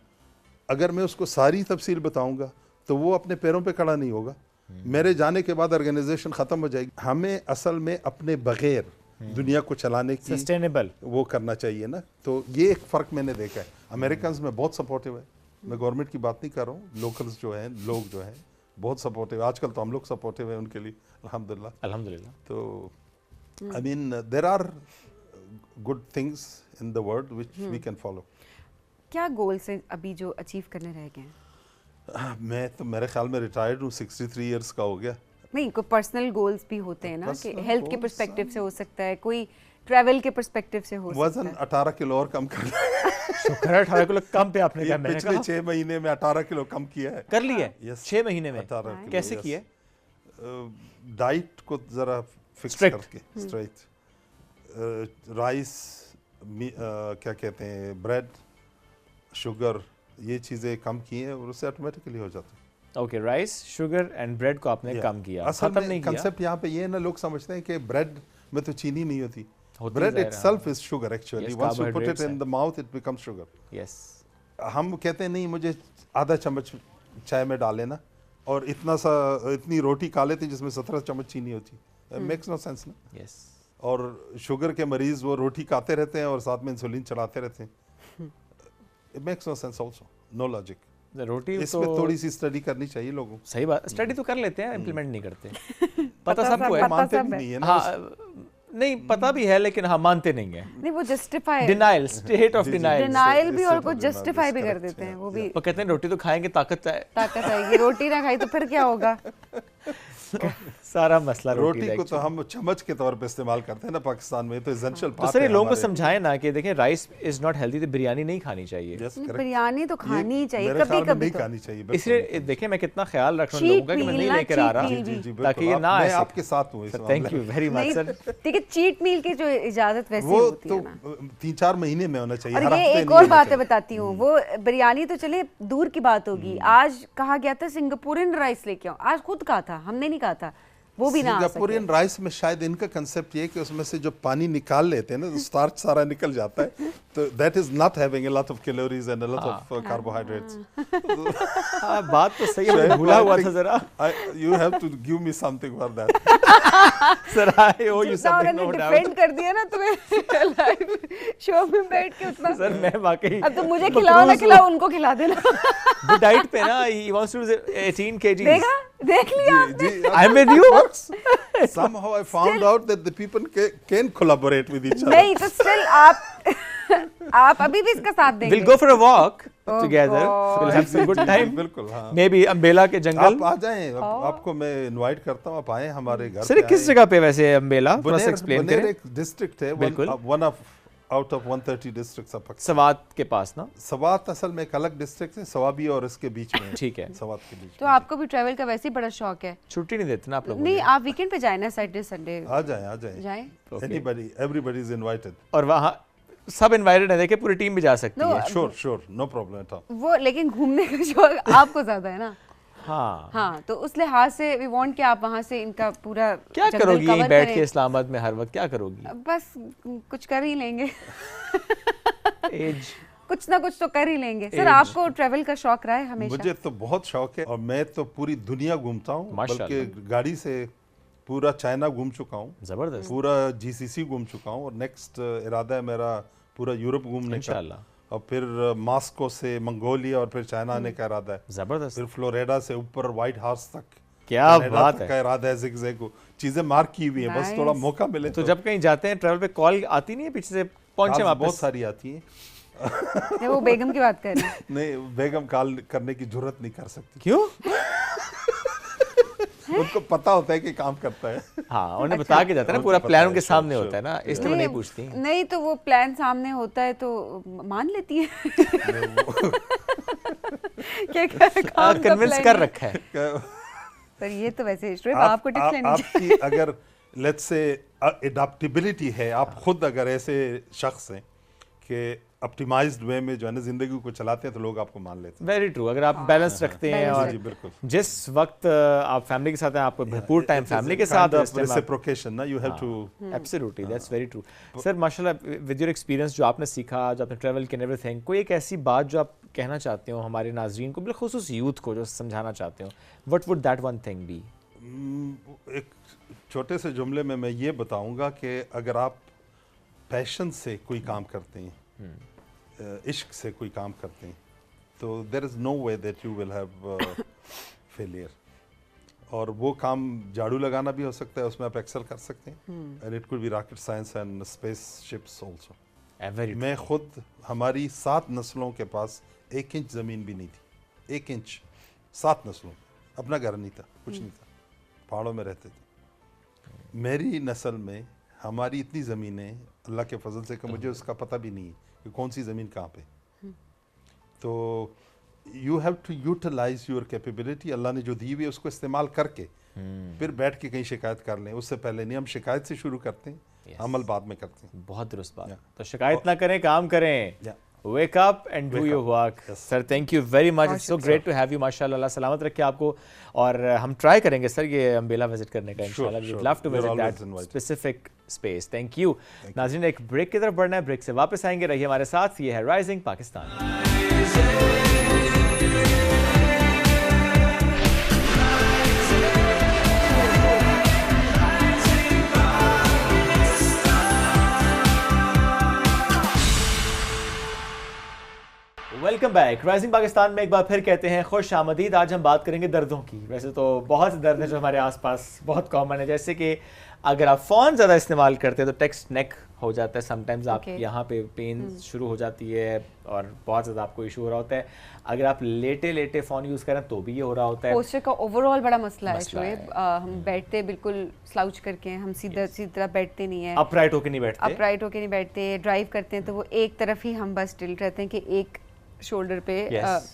अगर मैं उसको सारी तफसील बताऊंगा तो वो अपने पैरों पे खड़ा नहीं होगा, मेरे जाने के बाद ऑर्गेनाइजेशन ख़त्म हो जाएगी। हमें असल में अपने बगैर दुनिया को चलाने की सस्टेनेबल वो करना चाहिए ना। तो ये एक फ़र्क मैंने देखा है। अमेरिकन में बहुत सपोर्टिव है, मैं गवर्नमेंट की बात नहीं कर रहा हूँ, लोकल्स जो हैं, लोग जो हैं बहुत सपोर्टिव है। आजकल तो हम लोग सपोर्टिव हैं उनके लिए, अल्हम्दुलिल्लाह। अल्हम्दुलिल्लाह। तो I mean, there are good things in the world which we can follow. क्या गोल्स हैं अभी जो अचीव करने रह गए हैं? मैं तो मेरे ख्याल में रिटायर्ड हूँ, 63 इयर्स का हो गया। नहीं, कोई पर्सनल गोल्स भी होते हैं ना, कि Personal हेल्थ के goals, पर्सपेक्टिव से हो सकता है, कोई ट्रैवल के पर्सपेक्टिव से हो सकता वजन है। 18 किलो और कम कर लिया। शुक्र है 18 किलो कम पे आपने कहा, मैंने पिछले कहा 6 महीने में 18 किलो कम किया है। कर लिया है। Yes. 6 महीने में 18 किलो, कैसे yes. किया? डाइट को जरा फिक्स Strict. करके, स्ट्रेट, राइस, क्या कहते हैं, ब्रेड, शुगर, ये चीज़ें कम की हैं और उससे ऑटोमेटिकली हो जाता है। Okay, rice, sugar and bread को आपने कम किया, असल खत्म में नहीं किया। कंसेप्ट यहाँ पे ये है ना, लोग समझते हैं कि ब्रेड में तो चीनी नहीं होती, होती ब्रेड ज़ाहिर है, itself is sugar actually, Yes, once you put it carbohydrates in the mouth it becomes sugar. Yes, हम कहते हैं नहीं मुझे आधा चम्मच चाय में डाल लेना और इतनी रोटी खा लेते जिसमें 17 चम्मच चीनी होती, मेक्स नो सेंस ना। यस। और शुगर के मरीज वो रोटी खाते रहते हैं और साथ में इंसुलिन चलाते रहते हैं, it makes no sense also, no logic. रोटी इसमें तो थोड़ी सी स्टडी करनी चाहिए लोगों को। सही बात, स्टडी तो कर लेते हैं, इम्प्लीमेंट नहीं करते। पता सबको है, पता मानते सब भी है। नहीं है ना। हाँ, नहीं पता भी है लेकिन हाँ मानते नहीं है। नहीं, वो जस्टिफाई, डिनाइल, स्टेट ऑफ जी, जी। डिनाइल। डिनाइल भी, और इससे को तो जस्टिफाई भी कर correct देते है, हैं, वो भी वो कहते हैं रोटी तो खाएंगे ताकत है, ताकत आएगी, रोटी ना खाई तो फिर क्या होगा? सारा मसला रोटी का को तो हम चम्मच के तौर पे इस्तेमाल करते हैं ना पाकिस्तान में, तो एसेंशियल तो पार्ट सर है ये लोगों को हमारे। समझाएं ना कि देखें राइस इज नॉट हेल्दी, तो बिरयानी नहीं खानी चाहिए। Yes, correct। बिरयानी तो खानी ही चाहिए मेरे कभी ख्याल में कभी नहीं तो। खानी चाहिए, बिल्कुल इसलिए देखें मैं कितना ख्याल रख रहा हूँ Cheat लोगों का कि मैं meal नहीं ना, लेकर आ cheat रहा, meal जी जी ताकि ये बिल्कुल, ना मैं ऐसे- आपके साथ हूँ इस थैंक मामले यू में। वेरी मच नहीं, सर। ठीक है, चीट मील की जो इजाजत वैसे वो होती तो है ना। 3-4 महीने में होना चाहिए, और हर ये हफ्ते एक नहीं और होना बात चाहिए। बताती हूँ, वो बिरयानी तो चले दूर की बात होगी, आज कहा गया था सिंगापुरियन राइस लेके आओ, आज खुद कहा था, हमने नहीं कहा था, वो भी ना आ सके। सिंगापुरियन राइस में शायद इनका कंसेप्ट ये है कि उसमें से जो पानी निकाल लेते हैं ना, तो स्टार्च सारा निकल जाता है, तो that is not having a lot of calories and a lot of carbohydrates. हाँ बात तो सही है, मैं भूला हुआ था जरा। You have to give me something for that. Sir I owe you जितना समथिंग, उन्होंने नो डिफेंड डाउट। कर दिया ना तुम्हें लाइव शो में बैठ के उतना। सर मैं वाकई अब तुम मुझे खिलाओ ना खिलाओ, उनको खिला देना। वो डाइट पे ना, ही वांट्स टू 18 kg। देखा, देख लिया आपने? I am with you. Somehow I found out that the people can collaborate with each other. नहीं तो स्टिल आप आप अभी भी इसका साथ देंगे? We'll go for a walk Oh together. God. We'll have some good time. बिल्कुल हाँ। Maybe अम्बेला के जंगल। आप आ जाएं, आपको मैं इनवाइट करता हूँ, आप आए हमारे घर सर किस जगह पे वैसे अम्बेला? थोड़ा सा एक्सप्लेन बुनेर करें। एक डिस्ट्रिक्ट है, बिल्कुल। One of out of 130 districts of Pakistan. Swat के पास ना? सवात असल में एक अलग डिस्ट्रिक्ट है, सवाबी और इसके बीच में। ठीक है। सवात के बीच तो में। आपको भी ट्रैवल का वैसे ही बड़ा शौक है? छुट्टी नहीं देते ना आप लोग? नहीं, आप वीकेंड पे जाए ना, सैटरडे संडे आ जाएं जाएं। Anybody, everybody is invited. और वहाँ सब इनवाइटेड है, देखिए पूरी टीम भी जा सकती No, है। Sure, no problem at all. वो लेकिन घूमने का शौक आपको ज्यादा है ना? हाँ। हाँ, तो उस लिहाज से वी वांट कि आप वहाँ से इनका पूरा क्या जंगल करोगी यहीं cover बैठ करें। के इस्लामाबाद में हर वक्त, क्या करोगी? बस कुछ कर ही लेंगे। एज कुछ ना कुछ तो कर ही लेंगे। Sir Age. आपको ट्रैवल का शौक रहा है हमेशा? मुझे तो बहुत शौक है और मैं तो पूरी दुनिया घूमता हूँ, माशाल्लाह। बल्कि गाड़ी से पूरा चाइना घूम चुका हूँ, जबरदस्त। पूरा जीसीसी घूम चुका हूँ और नेक्स्ट इरादा है मेरा पूरा यूरोप घूमने का। इंशाल्लाह। और फिर मॉस्को से मंगोलिया और फिर चाइना आने का इरादा है। जबरदस्त। फिर फ्लोरिडा से ऊपर व्हाइट हाउस तक, क्या कनाडा बात तक है। का इरादा है। ज़िगज़ैग को चीजें मार्क की हुई है, बस Nice. थोड़ा मौका मिले तो जब कहीं जाते हैं ट्रैवल पे कॉल आती नहीं है पीछे से, पहुंचे calls वापस? बहुत सारी आती हैं। नहीं, वो बेगम की बात कर रहे हैं। नहीं, बेगम कॉल करने की जरूरत नहीं कर सकती, क्यों? उनको पता होता है कि काम करता है। हाँ, उन्हें बता के जाता है ना, पूरा उनको प्लान पता उनके है, सामने sure, होता है ना, sure. इसलिए वो नहीं पूछती। नहीं तो वो प्लान सामने होता है तो मान लेती है। क्या काम का कन्विंस plan कर है। रखा है। पर ये तो वैसे शुएब आपको टिप्स लेनी चाहिए। आपकी अगर लेट्स से एडाप्टेबिलिटी है, आप खुद अगर ऐसे शख्स हैं कि ऑप्टिमाइज्ड वे में जो है ना जिंदगी को चलाते हैं तो लोग आपको मान लेते हैं। Very true. अगर आप बैलेंस रखते हैं balance और जी बिल्कुल। जिस वक्त आप फैमिली के साथ हैं, आपको भरपूर टाइम फैमिली के साथ रेसिप्रोकेशन ना, you have to. Absolutely, that's very true. Sir माशाल्लाह, विद योर एक्सपीरियंस जो आपने सीखा, जो आपने ट्रैवल किया, एवरीथिंग, कोई एक ऐसी बात जो आप कहना चाहते हो हमारे नाजरीन को, बिलखुसूस यूथ को जो समझाना चाहते हो, what would that one thing be? एक छोटे से जुमले में मैं ये बताऊंगा कि अगर आप पैशन से कोई काम करते हैं, इश्क से कोई काम करते हैं, तो there is no way that you will have failure. और वो काम झाड़ू लगाना भी हो सकता है, उसमें आप एक्सेल कर सकते हैं, and it could be rocket science and spaceships also. मैं खुद, हमारी 7 नस्लों के पास 1 इंच ज़मीन भी नहीं थी। 1 इंच 7 नस्लों, अपना घर नहीं था, कुछ नहीं था, पहाड़ों में रहते थे। मेरी नस्ल में हमारी इतनी ज़मीनें अल्लाह के फजल से कि मुझे उसका पता भी नहीं है कि कौन सी ज़मीन कहाँ पे। तो you have to utilise your capability. अल्लाह ने जो दी हुई है उसको इस्तेमाल करके फिर बैठ के कहीं शिकायत कर लें, उससे पहले नहीं। हम शिकायत से शुरू करते हैं, अमल बाद में करते हैं। बहुत दुरुस्त बात। तो शिकायत ना करें, काम करें। Wake up and do your work. Sir, thank you very much. It's so great to have you. माशाल्लाह, अल्लाह सलामत रखे आपको। और हम ट्राई करेंगे सर ये अम्बेला विजिट करने का इंशाल्लाह। We'd love to visit that specific space. Thank you. नाज़रीन, एक ब्रेक की तरफ बढ़ना है, ब्रेक से वापस आएंगे, रहिए हमारे साथ। ये है rising Pakistan. Welcome back. Rising Pakistan में एक बार फिर कहते हैं खुश आमदीद। आज हम बात करेंगे दर्दों की। वैसे तो बहुत से दर्द हैं जो हमारे आसपास बहुत कॉमन है, जैसे कि अगर आप फ़ोन ज़्यादा इस्तेमाल करते हैं तो टेक्स्ट नेक हो जाता है, समटाइम्स आप यहाँ पे पेन शुरू हो जाती है और बहुत ज़्यादा आपको इशू हो रहा होता है। अगर आप लेटे लेटे फ़ोन यूज़ करें तो भी ये हो रहा होता है। पोस्चर का ओवरऑल बड़ा मसला है शुएब। हम बैठते बिल्कुल स्लाउच करके, हम सीधा सीधी तरह बैठते नहीं है, अपराइट होके नहीं बैठते, अपराइट होके नहीं बैठते। ड्राइव करते हैं तो वो एक तरफ ही हम बस टिल्ट रहते हैं कि एक शोल्डर पे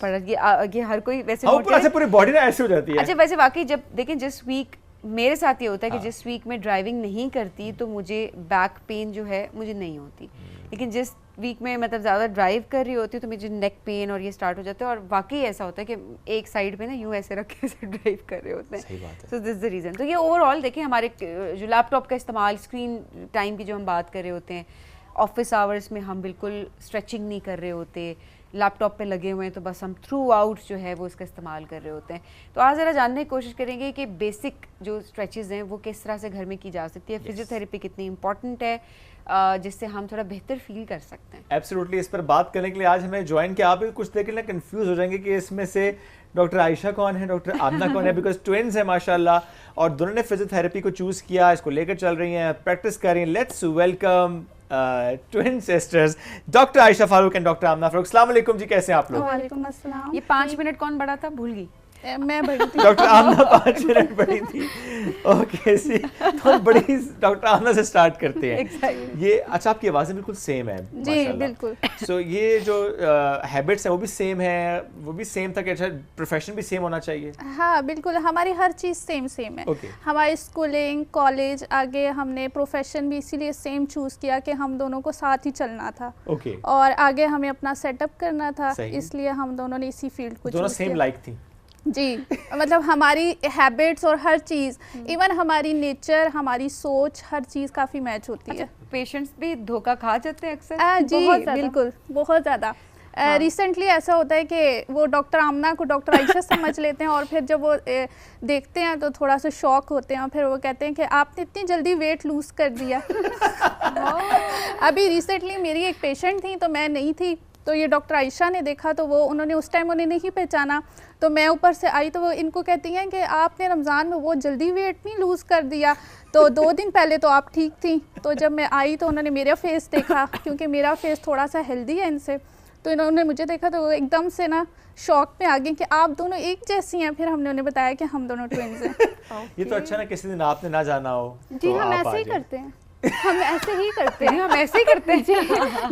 पड़। ये हर कोई वैसे पूरी बॉडी ना ऐसे हो जाती है। अच्छा, वैसे वाकई जब देखें, जिस वीक मेरे साथ ये होता है कि जिस वीक में ड्राइविंग नहीं करती तो मुझे बैक पेन जो है मुझे नहीं होती, लेकिन जिस वीक में मतलब ज़्यादा ड्राइव कर रही होती है तो मुझे नेक पेन और ये स्टार्ट हो जाता है। और वाकई ऐसा होता है कि एक साइड पे ना यूँ ऐसे रख के ऐसे ड्राइव कर रहे होते हैं। सही बात है। So this the reason. तो ये ओवरऑल देखिए, हमारे जो लैपटॉप का इस्तेमाल, स्क्रीन टाइम की जो हम बात कर रहे होते हैं, ऑफिस आवर्स में हम बिल्कुल स्ट्रेचिंग नहीं कर रहे होते, लैपटॉप पे लगे हुए हैं तो बस हम थ्रू आउट जो है वो इसका इस्तेमाल कर रहे होते हैं। तो आज ज़रा जानने की कोशिश करेंगे कि बेसिक जो स्ट्रेचेस हैं वो किस तरह से घर में की जा सकती है, फिजियोथेरेपी कितनी इंपॉर्टेंट है, जिससे हम थोड़ा बेहतर फील कर सकते हैं। एब्सोल्युटली। इस पर बात करने के लिए आज हमें ज्वाइन किया। आप भी कुछ देख लेना कंफ्यूज हो जाएंगे कि इसमें से डॉक्टर आयशा कौन है, डॉक्टर आमना कौन है, बिकॉज ट्विन्स है माशाल्लाह, और दोनों ने फिजियोथेरेपी को चूज़ किया, इसको लेकर चल रही हैं, प्रैक्टिस कर रही हैं। Let's welcome twin sisters doctor Ayesha Farooq and doctor Amna Farooq. अस्सलाम वालेकुम जी, कैसे हैं आप लोग? वालेकुम अस्सलाम। ये 5 मिनट कौन बड़ा था, भूल गई। मैं बड़ी थी। डॉक्टर आमना 5 मिनट बड़ी थी। ओके जी, तो बड़ी डॉक्टर आमना से स्टार्ट करते हैं। Exactly. ये अच्छा, आपकी आवाज़ें बिल्कुल सेम है जी बिल्कुल। सो ये जो हैबिट्स हैं वो भी सेम है, वो भी सेम था कि अच्छा प्रोफेशन भी सेम होना चाहिए? हाँ बिल्कुल, हमारी हर चीज़ सेम है। Okay. हमारी स्कूलिंग, कॉलेज, आगे हमने प्रोफेशन भी इसीलिए सेम चूज़ किया कि हम दोनों को साथ ही चलना था। ओके। और आगे हमें अपना सेटअप करना था, सही। इसलिए हम दोनों ने इसी फील्ड को दोनों चूज़ सेम किया। लाइक थी? जी, मतलब हमारी हैबिट्स और हर चीज़, इवन हमारी नेचर, हमारी सोच, हर चीज़ काफ़ी मैच होती है। पेशेंट्स भी धोखा खा जाते हैं अक्सर? जी बहुत ज़्यादा। बिल्कुल, बहुत ज़्यादा। हाँ। रिसेंटली ऐसा होता है कि वो डॉक्टर आमना को डॉक्टर आयशा समझ लेते हैं और फिर जब वो देखते हैं तो थोड़ा सा शॉक होते हैं और फिर वो कहते हैं कि आपने इतनी जल्दी वेट लूज़ कर दिया। अभी रिसेंटली मेरी एक पेशेंट थी, तो मैं नहीं थी, तो ये डॉक्टर आयशा ने देखा, तो वो उन्होंने उस टाइम उन्हें नहीं पहचाना, तो मैं ऊपर से आई तो वो इनको कहती हैं कि आपने रमज़ान में वो जल्दी वेट नहीं लूज़ कर दिया, तो 2 दिन पहले तो आप ठीक थी। तो जब मैं आई तो उन्होंने मेरा फेस देखा, क्योंकि मेरा फेस थोड़ा सा हेल्दी है इनसे, तो इन्होंने मुझे देखा तो वो एकदम से ना शॉक में आ गए कि आप दोनों एक जैसी हैं। फिर हमने उन्हें बताया कि हम दोनों ट्विन्स हैं। ये तो अच्छा ना, किसी दिन आपने ना जाना हो जी तो हम आप ऐसे आ ही जाए। करते हैं, हम ऐसे ही करते हैं। हम ऐसे ही करते हैं। जी,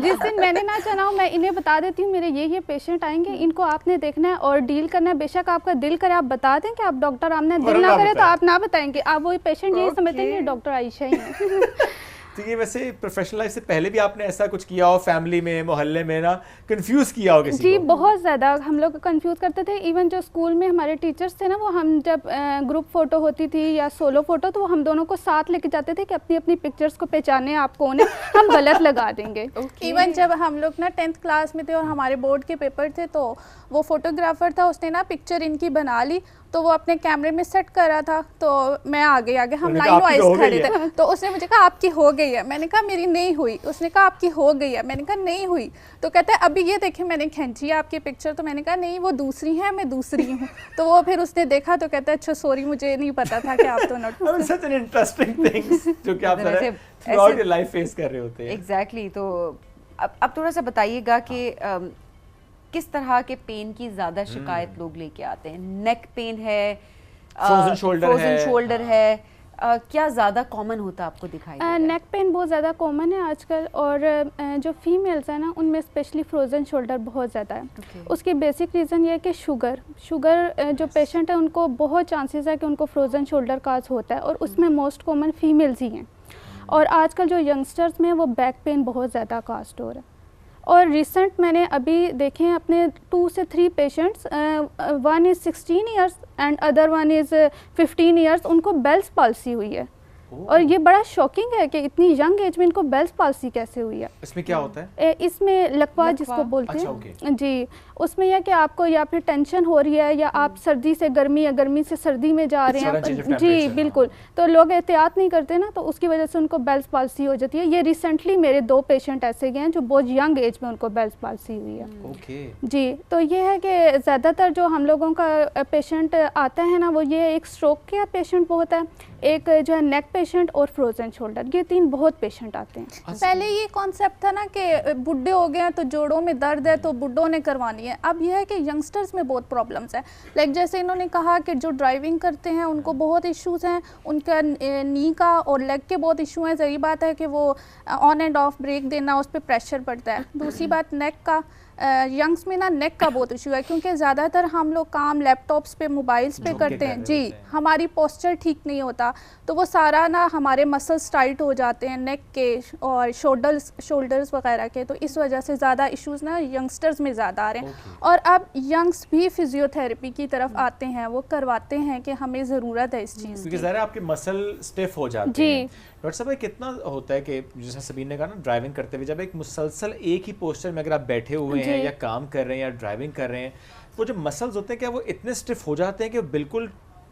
जिस दिन मैंने ना जाना हो मैं इन्हें बता देती हूँ मेरे ये पेशेंट आएंगे, इनको आपने देखना है और डील करना है। बेशक आपका दिल करे आप बता दें कि आप डॉक्टर आमना, दिल ना करे तो आप ना बताएंगे, आप वही पेशेंट यही समझते हैं कि डॉक्टर आयशा ही है। तो ये वैसे प्रोफेशनल लाइफ से पहले भी आपने ऐसा कुछ किया हो, फैमिली में, मोहल्ले में ना कंफ्यूज किया हो किसी जी को? बहुत ज़्यादा हम लोग कंफ्यूज करते थे। इवन जो स्कूल में हमारे टीचर्स थे ना, वो हम जब ग्रुप फ़ोटो होती थी या सोलो फ़ोटो, तो वो हम दोनों को साथ लेके जाते थे कि अपनी अपनी पिक्चर्स को पहचाने आप कौन है, हम गलत लगा देंगे। इवन जब हम लोग ना 10th क्लास में थे और हमारे बोर्ड के पेपर थे, तो वो फोटोग्राफर था, उसने ना पिक्चर इनकी बना ली, तो वो अपने कैमरे में सेट कर रहा था, तो मैं आगे हम लाइन वाइज खड़े थे, तो उसने मुझे कहा आपकी हो गई है, मैंने कहा मेरी नहीं हुई। उसने कहा आपकी हो गई है, मैंने कहा नहीं हुई। तो कहता है अभी ये देखिए मैंने खींची है आपकी पिक्चर, तो मैंने कहा नहीं वो दूसरी है, मैं दूसरी हूँ। तो वो फिर उसने देखा तो कहता है अच्छा सॉरी मुझे नहीं पता था कि आप दोनों। सच एन इंटरेस्टिंग थिंग्स जो कि आप थ्रूआउट योर लाइफ फेस कर रहे होते हैं। एग्जैक्टली। तो अब थोड़ा सा बताइएगा कि किस तरह के पेन की ज़्यादा शिकायत लोग लेके आते हैं? नेक पेन है, फ्रोजन शोल्डर है, क्या ज़्यादा कॉमन होता है आपको दिखाई देता है? नेक पेन बहुत ज़्यादा कॉमन है आजकल, और जो फीमेल्स हैं ना उनमें स्पेशली फ्रोज़न शोल्डर बहुत ज़्यादा है। उसकी बेसिक रीज़न ये है कि शुगर जो पेशेंट है उनको बहुत चांसेस है कि उनको फ्रोज़न शोल्डर काज होता है, और उसमें मोस्ट कॉमन फीमेल्स ही हैं। और आजकल जो यंगस्टर्स में वो बैक पेन बहुत ज़्यादा कास्ट हो रहा है। और रिसेंट मैंने अभी देखे हैं अपने 2 से 3 patients, one is 16 years and other one is 15 years, उनको बेल्स पाल्सी हुई है। और ये बड़ा शॉकिंग है कि इतनी यंग एज में इनको बेल्स पाल्सी कैसे हुई है। इसमें क्या होता है? इसमें लकवा जिसको बोलते हैं। अच्छा, जी, उसमें यह कि आपको या फिर टेंशन हो रही है, या आप सर्दी से गर्मी या गर्मी से सर्दी में जा रहे हैं। जी बिल्कुल, तो लोग एहतियात नहीं करते ना, तो उसकी वजह से उनको बेल्स पाल्सी हो जाती है। ये रिसेंटली मेरे 2 पेशेंट ऐसे गए हैं जो बहुत यंग एज में उनको बेल्स पाल्सी हुई है। जी, तो ये है कि ज़्यादातर जो हम लोगों का पेशेंट आता है ना, वो ये एक स्ट्रोक का पेशेंट बहुत है, एक जो है नेक पेशेंट और फ्रोजन शोल्डर, ये 3 बहुत पेशेंट आते हैं। पहले ये कॉन्सेप्ट था ना कि बुढ़े हो गए हैं तो जोड़ों में दर्द है तो बुढ़ों ने करवानी है। अब यह है कि यंगस्टर्स में बहुत प्रॉब्लम्स है। लाइक जैसे इन्होंने कहा कि जो ड्राइविंग करते हैं उनको बहुत इश्यूज़ हैं, उनका नी का और लेग के बहुत इशू हैं। सही बात है कि वो ऑन एंड ऑफ ब्रेक देना, उस पर प्रेशर पड़ता है। दूसरी बात नेक का, यंग्स में ना नेक का बहुत इशू है, क्योंकि ज़्यादातर हम लोग काम लैपटॉप्स पे, मोबाइल्स पे करते हैं। जी, हमारी पोस्चर ठीक नहीं होता, तो वो सारा ना हमारे मसल्स टाइट हो जाते हैं नेक के और शोल्डर्स वगैरह के, तो इस वजह से ज़्यादा इश्यूज़ ना यंगस्टर्स में ज़्यादा आ रहे हैं। और अब यंग्स भी फिजियोथेरेपी की तरफ आते हैं, वो करवाते हैं कि हमें ज़रूरत है इस चीज़ की। ज़रा आपके मसल स्टिफ हो जाते हैं। डॉक्टर साहब कितना होता है कि जैसे सबीन ने कहा ना, ड्राइविंग करते हुए जब एक मुसलसल एक ही पोस्चर में अगर आप बैठे हुए हैं या काम कर रहे हैं या ड्राइविंग कर रहे हैं, वो जो मसल्स होते हैं क्या वो इतने स्टिफ हो जाते हैं कि बिल्कुल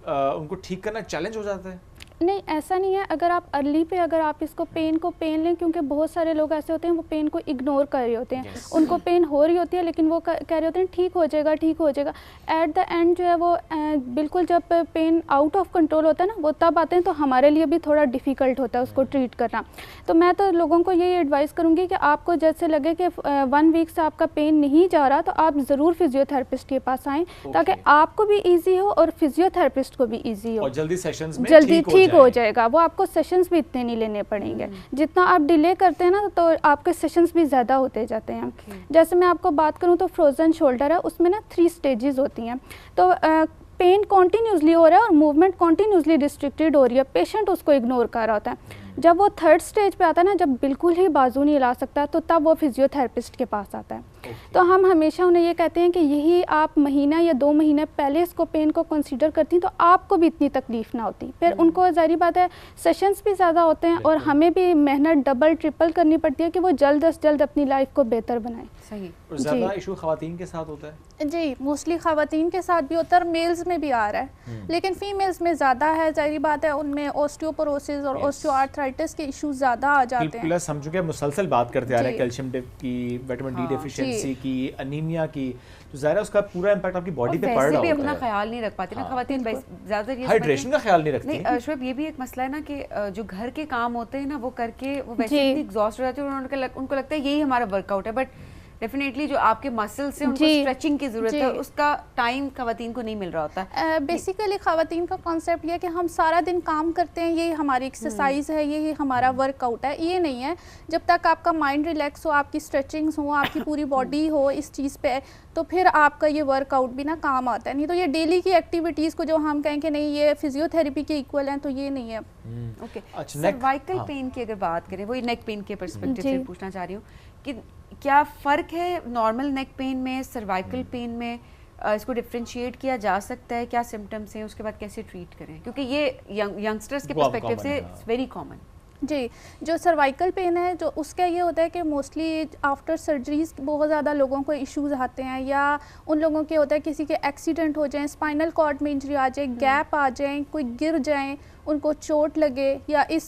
उनको ठीक करना चैलेंज हो जाता है? नहीं, ऐसा नहीं है। अगर आप अर्ली पे अगर आप इसको पेन लें, क्योंकि बहुत सारे लोग ऐसे होते हैं वो पेन को इग्नोर कर रहे होते हैं, उनको पेन हो रही होती है लेकिन वो कह रहे होते हैं ठीक हो जाएगा, ठीक हो जाएगा। एट द एंड जो है वो बिल्कुल जब पेन आउट ऑफ कंट्रोल होता है ना, वो तब आते हैं, तो हमारे लिए भी थोड़ा डिफ़िकल्ट होता है उसको ट्रीट करना। तो मैं तो लोगों को यही एडवाइस करूँगी कि आपको जैसे लगे कि 1 वीक से आपका पेन नहीं जा रहा, तो आप ज़रूर फिजियोथेरेपिस्ट के पास आएँ, ताकि आपको भी ईजी हो और फिजियोथेरेपिस्ट को भी ईजी हो, और जल्दी सेशंस में जल्दी ठीक हो जाएगा। वो आपको सेशंस भी इतने नहीं लेने पड़ेंगे। जितना आप डिले करते हैं ना, तो आपके सेशंस भी ज़्यादा होते जाते हैं। जैसे मैं आपको बात करूँ तो फ्रोज़न शोल्डर है, उसमें ना 3 स्टेजेस होती हैं। तो पेन कॉन्टीन्यूसली हो रहा है और मूवमेंट कॉन्टीन्यूसली रिस्ट्रिक्टेड हो रही है, पेशेंट उसको इग्नोर कर रहा होता है। जब वो 3rd स्टेज पे आता है ना, जब बिल्कुल ही बाजू नहीं हिला सकता, तो तब वो फिजियोथेरेपिस्ट के पास आता है। तो हम हमेशा उन्हें ये कहते हैं कि यही आप महीना या 2 महीने पहले इसको पेन को कंसीडर करती तो आपको भी इतनी तकलीफ ना होती। फिर उनको ज़ाहिर बात है सेशंस भी ज़्यादा होते हैं और हमें भी मेहनत डबल ट्रिपल करनी पड़ती है कि वो जल्द से जल्द अपनी लाइफ को बेहतर बनाए। सही। और ज़्यादा इशू ख़वातीन के साथ होता है? जी, मोस्टली ख़वातीन के साथ भी होता है और मेल्स में भी आ रहा है, लेकिन फीमेल्स में ज़्यादा है। ज़ाहिर बात है उनमें ऑस्टियोपोरोसिस और ऑस्टियोआर्थराइटिस के इशूज़ ज़्यादा आ जाते हैं। प्लस हम चूँकि मुसलसल बात करते आ रहे हैं कैल्शियम की, विटामिन डी डेफिशिएंसी की, अनीमिया की, तो ज़ाहिर है उसका पूरा इम्पैक्ट आपकी बॉडी पे पड़ रहा होता है। भी अपना ख्याल नहीं रख पाती ना ख़वातीन, ज़्यादातर ये हाइड्रेशन का ख्याल नहीं रखती। नहीं शुएब, ये भी एक मसला है ना कि जो घर के काम होते हैं ना, वो करके वो वैसे ही एग्जॉस्ट हो जाते हैं और उनको लगता है यही हमारा वर्कआउट है, बट डेफिनेटली जो आपके मसल्स से उनको स्ट्रेचिंग की ज़रूरत है, उसका टाइम ख़वातीन को नहीं मिल रहा होता है। बेसिकली ख़वातीन का कॉन्सेप्ट ये है कि हम सारा दिन काम करते हैं, ये हमारी एक्सरसाइज है, ये हमारा वर्कआउट है। ये नहीं है, जब तक आपका माइंड रिलैक्स हो, आपकी स्ट्रेचिंग्स हो, आपकी पूरी बॉडी हो इस चीज़ पे, तो फिर आपका ये वर्कआउट भी ना काम आता है। नहीं तो ये डेली की एक्टिविटीज़ को जो हम कहें कि नहीं ये फिजियोथेरेपी के इक्वल हैं, तो ये नहीं है। ओके, सर्वाइकल पेन की अगर बात करें, वही नेक पेन के पर्सपेक्टिव से पूछना चाह रही हूँ कि क्या फ़र्क है नॉर्मल नेक पेन में, सर्वाइकल पेन में? इसको डिफ्रेंशिएट किया जा सकता है? क्या सिम्टम्स हैं, उसके बाद कैसे ट्रीट करें? क्योंकि ये यंगस्टर्स के पर्सपेक्टिव से वेरी कॉमन। जी, जो सर्वाइकल पेन है, जो उसका ये होता है कि मोस्टली आफ्टर सर्जरीज बहुत ज़्यादा लोगों को इश्यूज आते हैं, या उन लोगों के होता है किसी के एक्सीडेंट हो जाए, स्पाइनल कॉर्ड में इंजरी आ जाए, गैप आ जाए, कोई गिर जाए, उनको चोट लगे, या इस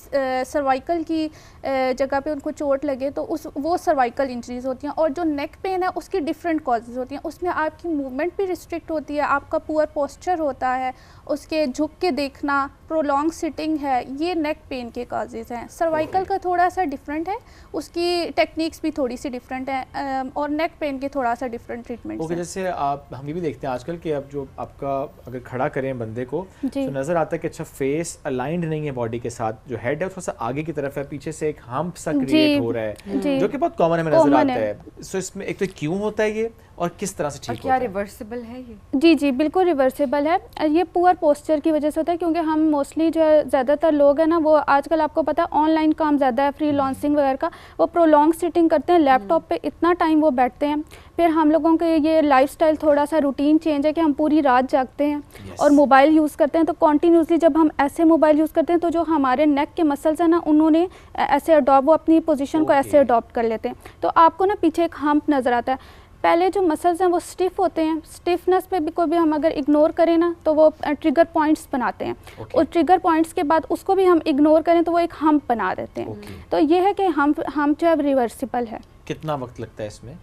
सर्वाइकल की जगह पे उनको चोट लगे, तो वो सर्वाइकल इंजरीज होती हैं। और जो नेक पेन है उसकी डिफरेंट कॉजेज़ होती हैं, उसमें आपकी मूवमेंट भी रिस्ट्रिक्ट होती है, आपका पुअर पोस्चर होता है, उसके झुक के देखना, प्रोलॉन्ग सिटिंग है, ये नेक पेन के कॉजेज़ हैं। सर्वाइकल का थोड़ा सा डिफरेंट है, उसकी टेक्निक्स भी थोड़ी सी डिफरेंट है, और नेक पेन के थोड़ा सा डिफरेंट ट्रीटमेंट। ओके, जैसे हम ये भी देखते हैं आजकल कि अब जो आपका अगर खड़ा करें बंदे को, तो नज़र आता है कि अच्छा फेस अलाइंड नहीं है बॉडी के साथ, जो हेड है थोड़ा सा आगे की तरफ है, पीछे से एक हम्प सा क्रिएट हो रहा है, जो कि बहुत कॉमन हमें नजर आता है। सो इसमें एक तो क्यों होता है ये, और किस तरह से ठीक होता है? क्या रिवर्सिबल है ये? जी, बिल्कुल रिवर्सिबल है। ये पुअर पोस्चर की वजह से होता है, क्योंकि हम मोस्टली जो है ज़्यादातर लोग हैं ना, वो आजकल आपको पता है ऑनलाइन काम ज़्यादा है, फ्रीलांसिंग वगैरह का, वो प्रोलॉन्ग सिटिंग करते हैं, लैपटॉप पे इतना टाइम वो बैठते हैं। फिर हम लोगों के ये लाइफस्टाइल थोड़ा सा रूटीन चेंज है कि हम पूरी रात जागते हैं और मोबाइल यूज़ करते हैं, तो कॉन्टीन्यूसली जब हम ऐसे मोबाइल यूज़ करते हैं, तो जो हमारे नेक के मसल्स हैं ना, उन्होंने ऐसे अडॉप्ट, वो अपनी पोजीशन को ऐसे अडॉप्ट कर लेते हैं, तो आपको ना पीछे एक हम्प नज़र आता है। पहले जो मसल्स हैं वो स्टिफ होते हैं, स्टिफनेस पे भी कोई भी हम अगर इग्नोर करें ना, तो वो ट्रिगर पॉइंट्स बनाते हैं, और ट्रिगर पॉइंट्स के बाद उसको भी हम इग्नोर करें तो वो एक हम्प बना देते हैं। तो ये है कि हम जो है रिवर्सिबल है। कितना वक्त लगता है इसमें?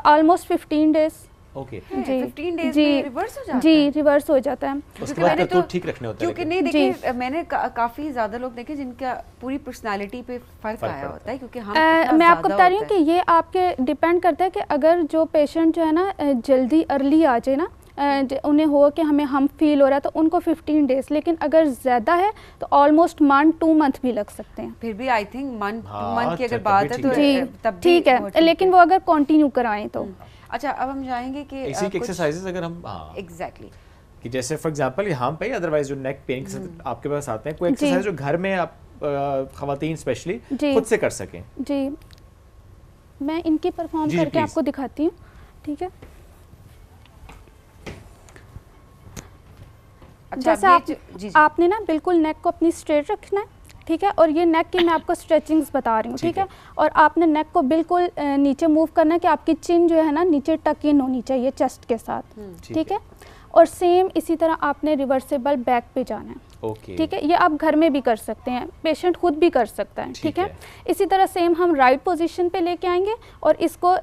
Almost 15 days. ओके, जी 15 डेज में रिवर्स हो जाता है? जी, रिवर्स हो जाता है। उसके बाद तो ठीक रखने होता है, क्योंकि नहीं देखिए, मैंने काफी ज्यादा लोग देखे जिनका पूरी पर्सनालिटी पे फर्क आया होता है, क्योंकि हम मैं आपको बता रही हूँ कि ये आपके डिपेंड करता है कि अगर जो पेशेंट जो है ना जल्दी अर्ली आ जाए ना, उन्हें हो कि हमें हम फील हो रहा है, तो उनको 15 डेज, लेकिन अगर ज़्यादा है तो ऑलमोस्ट 1-2 मंथ भी लग सकते हैं। फिर भी आई थिंक मंथ की अगर बात है तो तब ठीक है, लेकिन वो अगर कंटिन्यू कराएं तो। अच्छा, अब हम जाएंगे कि बेसिक एक्सरसाइजेस अगर हम एग्जैक्टली कि जैसे फॉर एग्जांपल यहाँ पे, अदरवाइज जो नेक पेन के साथ आपके पास आते हैं, कोई एक्सरसाइज जो घर में आप खवातीन स्पेशली खुद से कर सकें। जी, मैं इनकी परफॉर्म करके आपको दिखाती हूँ, ठीक है। जैसे आपने ना बिल्कुल नेक को अपनी स्ट्रेट रखना है, ठीक है, और ये नेक की मैं आपको स्ट्रेचिंग्स बता रही हूँ, ठीक है, और आपने नेक को बिल्कुल नीचे मूव करना है कि आपकी चिन जो है ना नीचे टक इन होनी चाहिए चेस्ट के साथ, ठीक है, और सेम इसी तरह आपने रिवर्सेबल बैक पे जाना है। ठीक है, ये आप घर में भी कर सकते हैं, पेशेंट खुद भी कर सकता है। ठीक है, इसी तरह सेम हम राइट पोजीशन पे लेके आएंगे और इसको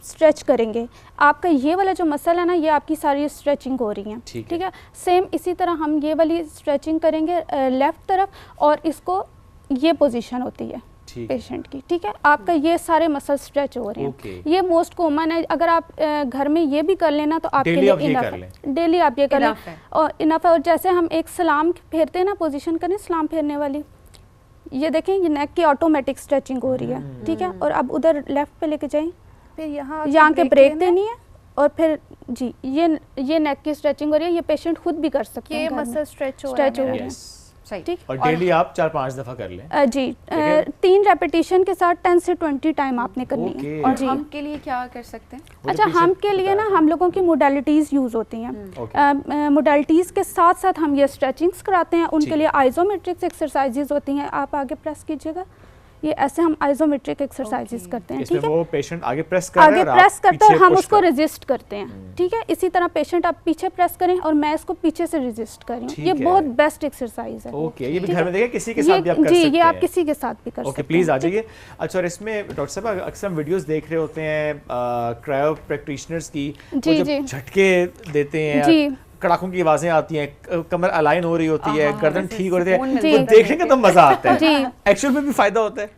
स्ट्रेच करेंगे। आपका ये वाला जो मसल है ना, ये आपकी सारी स्ट्रेचिंग हो रही है। ठीक है, सेम इसी तरह हम ये वाली स्ट्रेचिंग करेंगे लेफ्ट तरफ, और इसको ये पोजीशन होती है पेशेंट की। ठीक है, आपका ये सारे मसल स्ट्रेच हो रहे हैं। ये मोस्ट कॉमन है। अगर आप घर में ये भी कर लेना तो आपके लिए इनफ है। डेली आप ये कर लें और इनफ है। और जैसे हम एक सलाम फेरते हैं ना, पोजीशन करें सलाम फेरने वाली, ये देखें ये नेक की ऑटोमेटिक स्ट्रेचिंग हो रही है। ठीक है, और अब उधर लेफ्ट पे लेके जाएं, फिर यहाँ के ब्रेक देनी है और फिर जी ये नेक की स्ट्रेचिंग हो रही है। ये पेशेंट खुद भी कर सकते हैं, ये मसल स्ट्रेच हो रहा है। ठीक, और डेली आप 4-5 दफा कर लें। जी 3 रेपिटेशन के साथ 10 से 20 टाइम आपने करनी है। और हम के लिए क्या कर सकते हैं? अच्छा, हम के लिए ना हम लोगों की मोडालिटीज़ यूज़ होती हैं। मोडालिटीज़ के साथ साथ हम ये स्ट्रेचिंग्स कराते हैं। उनके लिए आइसोमेट्रिक्स एक्सरसाइजेज होती हैं। आप आगे प्रेस कीजिएगा, ये ऐसे हम आइसोमेट्रिक एक्सरसाइजेस करते हैं। ठीक है, वो पेशेंट आगे प्रेस करता है और हम उसको रेजिस्ट करते हैं। ठीक है, इसी तरह पेशेंट आप पीछे प्रेस करें और मैं इसको पीछे से रेजिस्ट कर रही हूँ। ये बहुत बेस्ट एक्सरसाइज है। ओके, ये भी घर में देखिए, किसी के साथ भी आप कर सकते हैं। जी, ये आप किसी के साथ भी कर सकते हैं। ओके, प्लीज आ जाइए। अच्छा, और इसमें डॉक्टर साहब अक्सर हम वीडियोस देख रहे होते हैं क्रायो प्रैक्टिशनर्स की, वो जब झटके देते हैं, कड़ाकों की आवाजें आती हैं, कमर अलाइन हो रही होती है, गर्दन ठीक हो रही है, तो देखने का तो मजा आता है। एक्चुअल में भी फायदा होता है?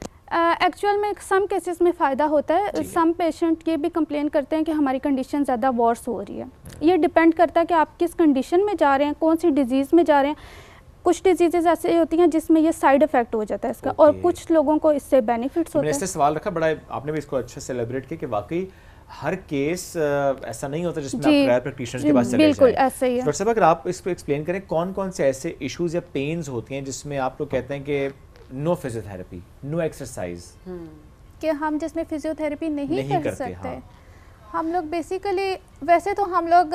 एक्चुअल में सम केसेस में फ़ायदा होता है। सम पेशेंट ये भी कंप्लेन करते हैं कि हमारी कंडीशन ज़्यादा वर्स हो रही है। ये डिपेंड करता है कि आप किस कंडीशन में जा रहे हैं, कौन सी डिजीज़ में जा रहे हैं। कुछ डिजीज़ ऐसे होती हैं जिसमें ये साइड इफेक्ट हो जाता है इसका, और कुछ लोगों को इससे बेनिफिट्स होते हैं। मैंने सवाल रखा, बड़ा आपने भी इसको अच्छे से सेलिब्रेट किया कि वाकई हर केस ऐसा नहीं होता जिसमें आप क्रायो प्रैक्टिशनर के पास चले जाएं। बिल्कुल ऐसा ही है। डॉक्टर साहब, अगर आप इसको एक्सप्लेन करें, कौन कौन से ऐसे इश्यूज या पेन्स होती हैं जिसमें आप लोग कहते हैं कि नो फिजियोथेरेपी, नो एक्सरसाइज, कि हम जिसमें फिजियोथेरेपी नहीं कर सकते। हम लोग बेसिकली, वैसे तो हम लोग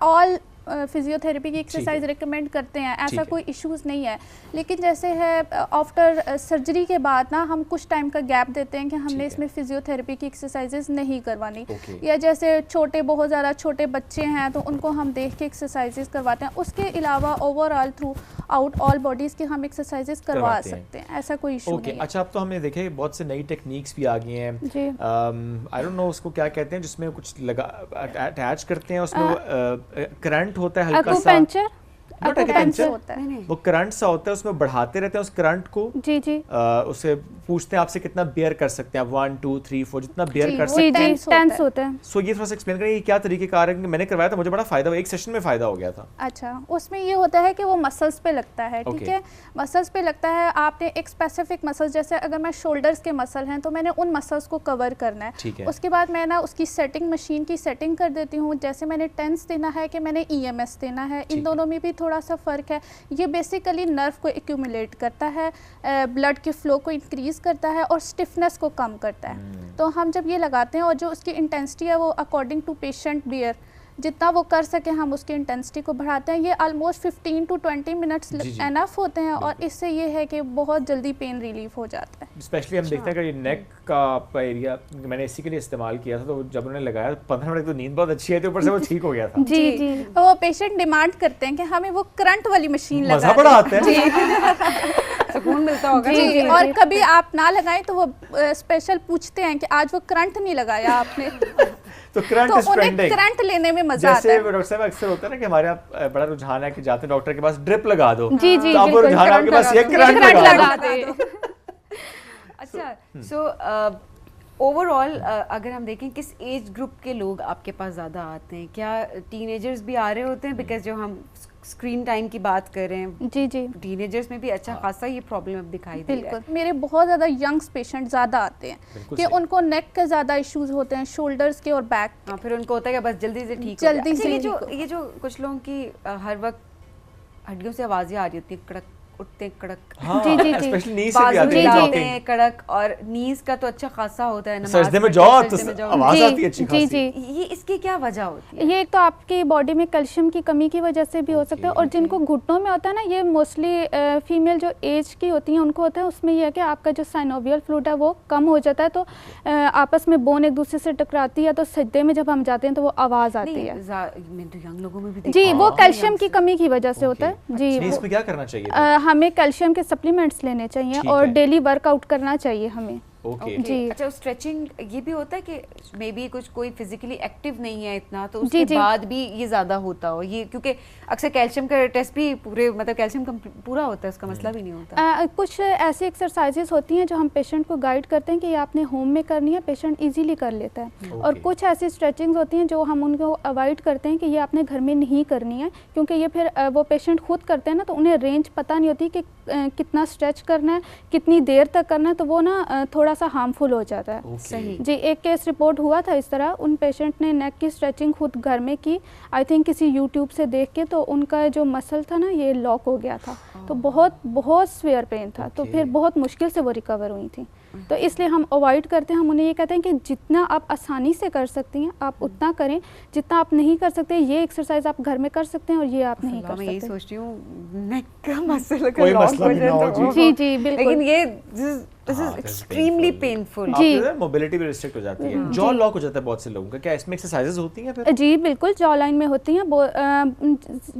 ऑल फिजियोथेरेपी की एक्सरसाइज रिकमेंड करते हैं, ऐसा कोई इश्यूज नहीं है। लेकिन जैसे है आफ्टर सर्जरी के बाद ना हम कुछ टाइम का गैप देते हैं कि हमने इसमें फिजियोथेरेपी की एक्सरसाइजेज नहीं करवानी। या जैसे बहुत ज़्यादा छोटे बच्चे हैं तो उनको हम देख के एक्सरसाइजेज करवाते हैं। उसके अलावा overall through out all bodies की हम एक्सरसाइजेज करवा सकते हैं, ऐसा कोई इशू नहीं है। अच्छा, अब तो हमने देखे बहुत से नई टेक्निक्स भी आ गई हैं। आई डोंट नो उसको क्या कहते हैं, जिसमें कुछ लगा अटैच करते हैं, उसमें करंट होता है हल्का सा, होता है, वो करंट सा होता है, उसमें बढ़ाते रहते हैं उस करंट को। जी जी, उसे पूछते हैं आपसे कितना बेयर कर सकते हैं आप, 1 2 3 4 जितना बेयर कर सकते हैं। टेंस होता है। सो ये थोड़ा सा एक्सप्लेन करें, ये क्या तरीकेकार है? मैंने करवाया था, मुझे बड़ा फायदा हुआ, एक सेशन में फायदा हो गया था। अच्छा, उसमें ये होता है कि वो मसल्स पे लगता है। ठीक है, मसल्स पे लगता है। आपने एक स्पेसिफिक मसल, जैसे अगर मैं शोल्डर्स के मसल हैं तो मैंने उन मसल्स को कवर करना है। उसके बाद मैं ना उसकी सेटिंग, मशीन की सेटिंग कर देती हूँ। जैसे मैंने टेंस देना है कि मैंने EMS देना है, इन दोनों में भी थोड़ा सा फ़र्क है। ये बेसिकली नर्व को एक्यूमुलेट करता है, ब्लड के फ्लो को इंक्रीज़ करता है और स्टिफनेस को कम करता है। तो हम जब ये लगाते हैं और जो उसकी इंटेंसिटी है वो अकॉर्डिंग टू पेशेंट बियर, जितना वो कर सके हम उसकी इंटेंसिटी को बढ़ाते हैं। ये ऑलमोस्ट 15 to 20 मिनट्स एनफ होते हैं और इससे ये है कि बहुत जल्दी पेन रिलीफ हो जाता है। स्पेशली हम देखते हैं कि ये नेक का एरिया मैंने इसी के लिए इस्तेमाल किया था, तो जब उन्होंने लगाया 15 मिनट तो नींद बहुत अच्छी है, तो ऊपर से वो ठीक हो गया था। जी जी, वो पेशेंट डिमांड करते हैं कि हमें वो करंट वाली मशीन लगा मजा बड़ा आता है, सुकून मिलता होगा। जी, और कभी आप ना लगाएं तो वो स्पेशल पूछते हैं कि आज वो करंट नहीं लगाया आपने। तो करंट इज ट्रेंडिंग, करंट लेने में मजा आता है। जैसे डॉक्टर साहब अक्सर होता है ना कि हमारे यहाँ बड़ा रुझान है कि जाते हैं डॉक्टर के पास, ड्रिप लगा दो। जी जी, तो आपको रुझान आपके पास ये करंट लगा दो। अच्छा, सो ओवरऑल अगर हम देखें किस एज ग्रुप के लोग आपके पास ज़्यादा आते हैं? क्या टीनेजर्स भी आ रहे होते हैं? बिकॉज जो हम स्क्रीन टाइम की बात कर रहे हैं, जी जी, टीनेजर्स में भी अच्छा खासा ये प्रॉब्लम अब दिखाई दे रहा है। मेरे बहुत ज़्यादा यंग्स पेशेंट ज़्यादा आते हैं कि उनको नेक के ज़्यादा इश्यूज होते हैं, शोल्डर्स के और बैक के। फिर उनको होता है कि बस जल्दी से ठीक जल्दी से। ये जो कुछ लोगों की हर वक्त हड्डियों से आवाज़ें आ रही होती है, कड़क उठते हैं कड़क, जी जी जी, स्पेशली नीज से भी बाजू आते हैं हिलाते जॉगिंग, हैं कड़क, और नीज का तो अच्छा खासा होता है, नमाज सजदे में पढ़ते जाओ हैं, तो सजदे में जाओ। आवाज जी, आती है अच्छी जी खासी। जी। ये इसकी क्या वजह होती है? ये एक तो आपकी बॉडी में कैल्शियम की कमी की वजह से भी हो सकता है, और जिनको घुटनों में होता है ना, ये मोस्टली फीमेल जो एज की होती हैं उनको होता है। उसमें ये है कि आपका जो साइनोवियल फ्लूइड है वो कम हो जाता है, तो आपस में बोन एक दूसरे से टकराती है, तो सजदे में जब हम जाते हैं तो वो आवाज़ आती है। मैंने तो यंग लोगों में भी जी, देखा वो है। कैल्शियम की कमी की वजह से होता है जी। इसमें क्या करना चाहिए? हमें कैल्शियम के सप्लीमेंट्स लेने चाहिए ठीक और है। डेली वर्कआउट करना चाहिए हमें। ओके जी। अच्छा, स्ट्रेचिंग ये भी होता है कि मे बी कुछ कोई फिजिकली एक्टिव नहीं है इतना, तो जी, उसके जी। बाद भी ये ज़्यादा होता हो ये, क्योंकि अक्सर कैल्शियम का टेस्ट भी पूरे मतलब कैल्शियम पूरा होता है, उसका मसला भी नहीं होता। कुछ ऐसी एक्सरसाइजेस होती हैं जो हम पेशेंट को गाइड करते हैं कि ये आपने होम में करनी है, पेशेंट इजीली कर लेता है। और ओके। कुछ ऐसी स्ट्रेचिंग्स होती हैं जो हम उनको अवॉइड करते हैं कि ये आपने घर में नहीं करनी है, क्योंकि ये फिर वो पेशेंट खुद करते हैं ना, तो उन्हें रेंज पता नहीं होती कि कितना स्ट्रेच करना है, कितनी देर तक करना है, तो वो ना थोड़ा सा हार्मफुल हो जाता है। सही। जी, एक केस रिपोर्ट हुआ था इस तरह, उन पेशेंट ने नेक की स्ट्रेचिंग खुद घर में की, आई थिंक किसी यूट्यूब से देख के, तो उनका जो मसल था ना ये लॉक हो गया था, तो बहुत बहुत स्वेयर पेन था, तो फिर बहुत मुश्किल से वो रिकवर हुई थी। तो इसलिए हम अवॉइड करते हैं, हम उन्हें ये कहते हैं कि जितना आप आसानी से कर सकती हैं आप उतना करें, जितना आप नहीं कर सकते ये एक्सरसाइज आप घर में कर सकते हैं और ये आप नहीं कर मैं यही सकते। सोचती हूँ नेक का मसल कोई मसला भी ना हो, जी जी बिल्कुल। लेकिन ये दिस इज एक्सट्रीमली पेनफुल। जी। मोबिलिटी भी रिस्ट्रिक्ट हो जाती है, जॉ लॉक हो जाता है बहुत से लोगों का, क्या इसमें एक्सरसाइजेस होती हैं फिर? जी बिल्कुल, जॉ लाइन में होती हैं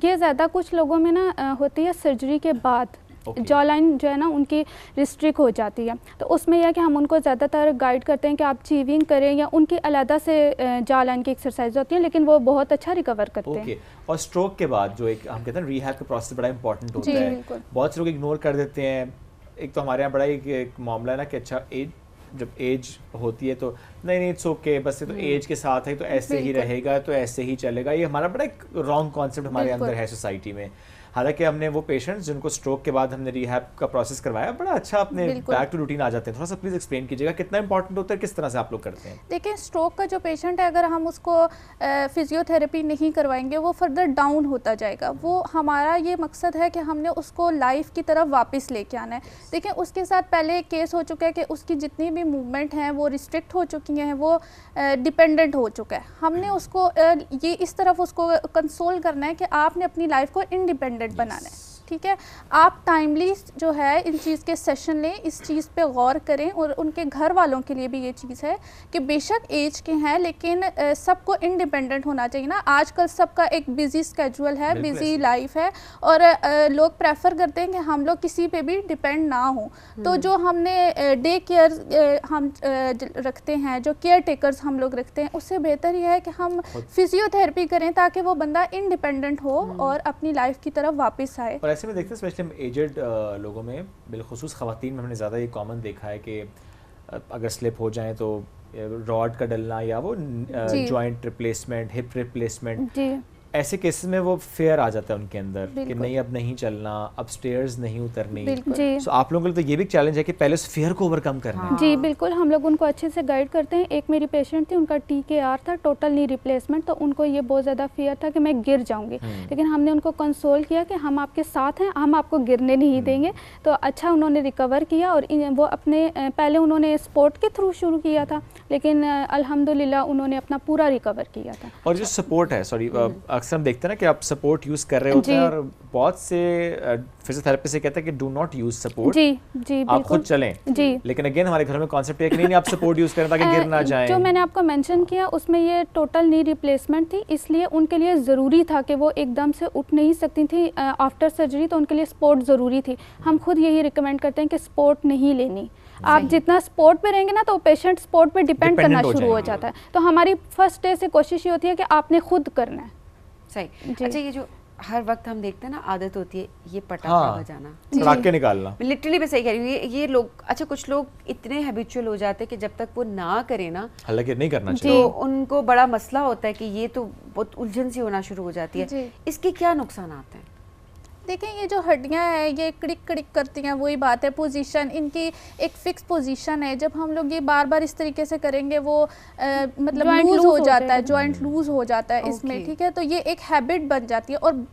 ये ज़्यादा कुछ लोगों में ना होती है सर्जरी के बाद। जॉ लाइन जो है ना उनकी रिस्ट्रिक्ट हो जाती है, तो उसमें यह है कि हम उनको ज़्यादातर गाइड करते हैं कि आप चीविंग करें, या उनकी अलग से जॉ लाइन की एक्सरसाइज होती है, लेकिन वो बहुत अच्छा रिकवर करते हैं। और स्ट्रोक के बाद जो एक हम कहते हैं रिहैब का प्रोसेस बड़ा इंपॉर्टेंट होता जी, है, बिल्कुल। बहुत से लोग इग्नोर कर देते हैं। एक तो हमारे यहाँ बड़ा एक मामला है ना कि अच्छा एज जब एज होती है तो नहीं इट्स ओके, बस ये तो एज के साथ है तो ऐसे ही रहेगा, तो ऐसे ही चलेगा, ये हमारा बड़ा एक रॉन्ग कॉन्सेप्ट हमारे अंदर है सोसाइटी में। हालांकि हमने वो पेशेंट्स जिनको स्ट्रोक के बाद हमने रिहैब का प्रोसेस करवाया, बड़ा अच्छा अपने बैक टू रूटीन आ जाते हैं। थोड़ा सा प्लीज एक्सप्लेन कीजिएगा कितना इंपॉर्टेंट होता है, किस तरह से आप लोग करते हैं? देखिए, स्ट्रोक का जो पेशेंट है अगर हम उसको फिजियोथेरेपी नहीं करवाएंगे वो फर्दर डाउन होता जाएगा। वो हमारा ये मकसद है कि हमने उसको लाइफ की तरफ वापस लेके आना है। देखिए, उसके साथ पहले एक केस हो चुका है कि उसकी जितनी भी मूवमेंट हैं वो रिस्ट्रिक्ट हो चुकी हैं, वो डिपेंडेंट हो चुका है। हमने उसको ये इस तरफ उसको कंसोल करना है कि आपने अपनी लाइफ को इंडिपेंडेंट बनाना है। ठीक है, आप टाइमली जो है इन चीज़ के सेशन लें, इस चीज़ पे गौर करें, और उनके घर वालों के लिए भी ये चीज़ है कि बेशक एज के हैं लेकिन सबको इंडिपेंडेंट होना चाहिए ना। आजकल सबका एक बिजी स्केड्यूल है, बिजी लाइफ है, और लोग प्रेफर करते हैं कि हम लोग किसी पे भी डिपेंड ना हो। तो जो हमने डे केयर हम रखते हैं, जो केयर टेकर्स हम लोग रखते हैं, उससे बेहतर यह है कि हम फिजियोथेरेपी करें ताकि वो बंदा इंडिपेंडेंट हो और अपनी लाइफ की तरफ वापस आए। ऐसे में देखते हैं स्पेशली हम एजेड लोगों में, बिलखुसूस ख़वातीन में हमने ज़्यादा ये कॉमन देखा है कि अगर स्लिप हो जाए तो रॉड का डलना या वो जॉइंट रिप्लेसमेंट, हिप रिप्लेसमेंट, ऐसे केसेस में वो फेयर आ जाता है उनके अंदर कि नहीं अब नहीं चलना, अब स्टेयर्स नहीं उतरनी। सो आप लोगों के लिए तो ये भी चैलेंज है कि पहले उस फेयर को ओवरकम करना है। जी बिल्कुल, हम लोग उनको अच्छे से गाइड करते हैं। एक मेरी पेशेंट थी, उनका TKR था, टोटल नी रिप्लेसमेंट, तो उनको ये बहुत ज़्यादा फेयर था कि मैं गिर जाऊंगी, लेकिन हमने उनको कंसोल किया कि हम आपके साथ हैं, हम आपको गिरने नहीं देंगे। तो अच्छा उन्होंने रिकवर किया, और वो अपने पहले उन्होंने स्पोर्ट के थ्रू शुरू किया था, लेकिन अल्हम्दुलिल्लाह उन्होंने अपना पूरा रिकवर किया था। और जो सपोर्ट है, सॉरी, अक्सर हम देखते हैं ना कि आप सपोर्ट यूज कर रहे होते हैं और बहुत से फिजियोथेरेपिस्ट से कहते हैं कि डू नॉट यूज सपोर्ट, जी आप खुद चलें। जी, लेकिन अगेन हमारे घर में कॉन्सेप्ट है कि नहीं आप सपोर्ट यूज करें ताकि गिर ना जाए। जो मैंने आपको मेंशन किया उसमें ये टोटल नी रिप्लेसमेंट थी, इसलिए उनके लिए ज़रूरी था कि वो एकदम से उठ नहीं सकती थी आफ्टर सर्जरी, तो उनके लिए सपोर्ट ज़रूरी थी। हम खुद यही रिकमेंड करते हैं कि सपोर्ट नहीं लेनी। आप जितना सपोर्ट पे रहेंगे ना तो पेशेंट सपोर्ट पे डिपेंड करना शुरू हो जाता है। तो हमारी फर्स्ट डे से कोशिश ये होती है कि आपने खुद करना है। सही। अच्छा, ये जो हर वक्त हम देखते हैं ना आदत होती है ये पटाखा बजाना, पटाखे निकालना, लिटरली मैं सही कह रही हूँ। ये लोग, अच्छा कुछ लोग इतने हैबिचुअल हो जाते हैं कि जब तक वो ना करें ना, हालांकि नहीं करना चाहिए, तो उनको बड़ा मसला होता है कि ये तो बहुत उलझन सी होना शुरू हो जाती है। इसके क्या नुकसान आते हैं? देखें ये जो हड्डियां हैं ये क्लिक क्लिक करती हैं, वही बात है, पोजीशन इनकी एक फिक्स पोजीशन है। जब हम लोग ये बार बार इस तरीके से करेंगे वो मतलब लूज हो जाता है, जॉइंट लूज हो जाता है इसमें, ठीक है। तो ये एक हैबिट बन जाती है और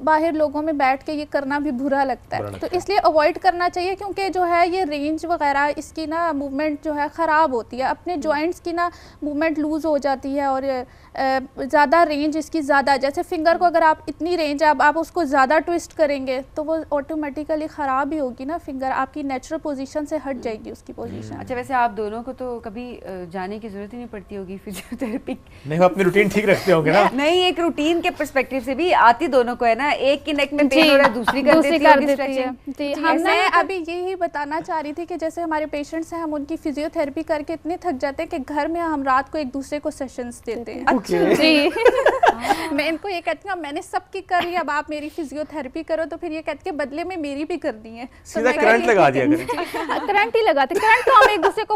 बाहर लोगों में बैठ के ये करना भी बुरा लगता है, तो इसलिए अवॉइड करना चाहिए, क्योंकि जो है ये रेंज वगैरह इसकी ना मूवमेंट जो है ख़राब होती है, अपने जॉइंट्स की ना मूवमेंट लूज़ हो जाती है और ज़्यादा रेंज इसकी ज़्यादा, जैसे फिंगर को अगर आप इतनी रेंज आप उसको ज़्यादा ट्विस्ट करेंगे तो वो ऑटोमेटिकली ख़राब ही होगी ना, फिंगर आपकी नेचुरल पोजीशन से हट जाएगी उसकी पोजीशन। अच्छा, वैसे आप दोनों को तो कभी जाने की ज़रूरत ही नहीं पड़ती होगी फिजियोथेरेपी? नहीं, वो अपनी रूटीन ठीक रखते होंगे ना? नहीं, एक रूटीन के पर्सपेक्टिव से भी आती दोनों को है ना, एक की नेक में पेन हो रहा है, दूसरी कर देती है। हमने अभी यही बताना चाह रही थी कि जैसे हमारे पेशेंट्स हैं, हम उनकी फिजियोथेरेपी करके इतने थक जाते हैं कि घर में हम रात को एक दूसरे को सेशंस देते हैं। जी मैं इनको ये कहती हूँ मैंने सबकी कर ली, अब आप मेरी फिजियोथेरेपी करो, तो फिर ये कहती है बदले में मेरी भी कर दी है, सीधा करंट लगा दिया करें। करंट ही लगाते, करंट तो हम एक दूसरे को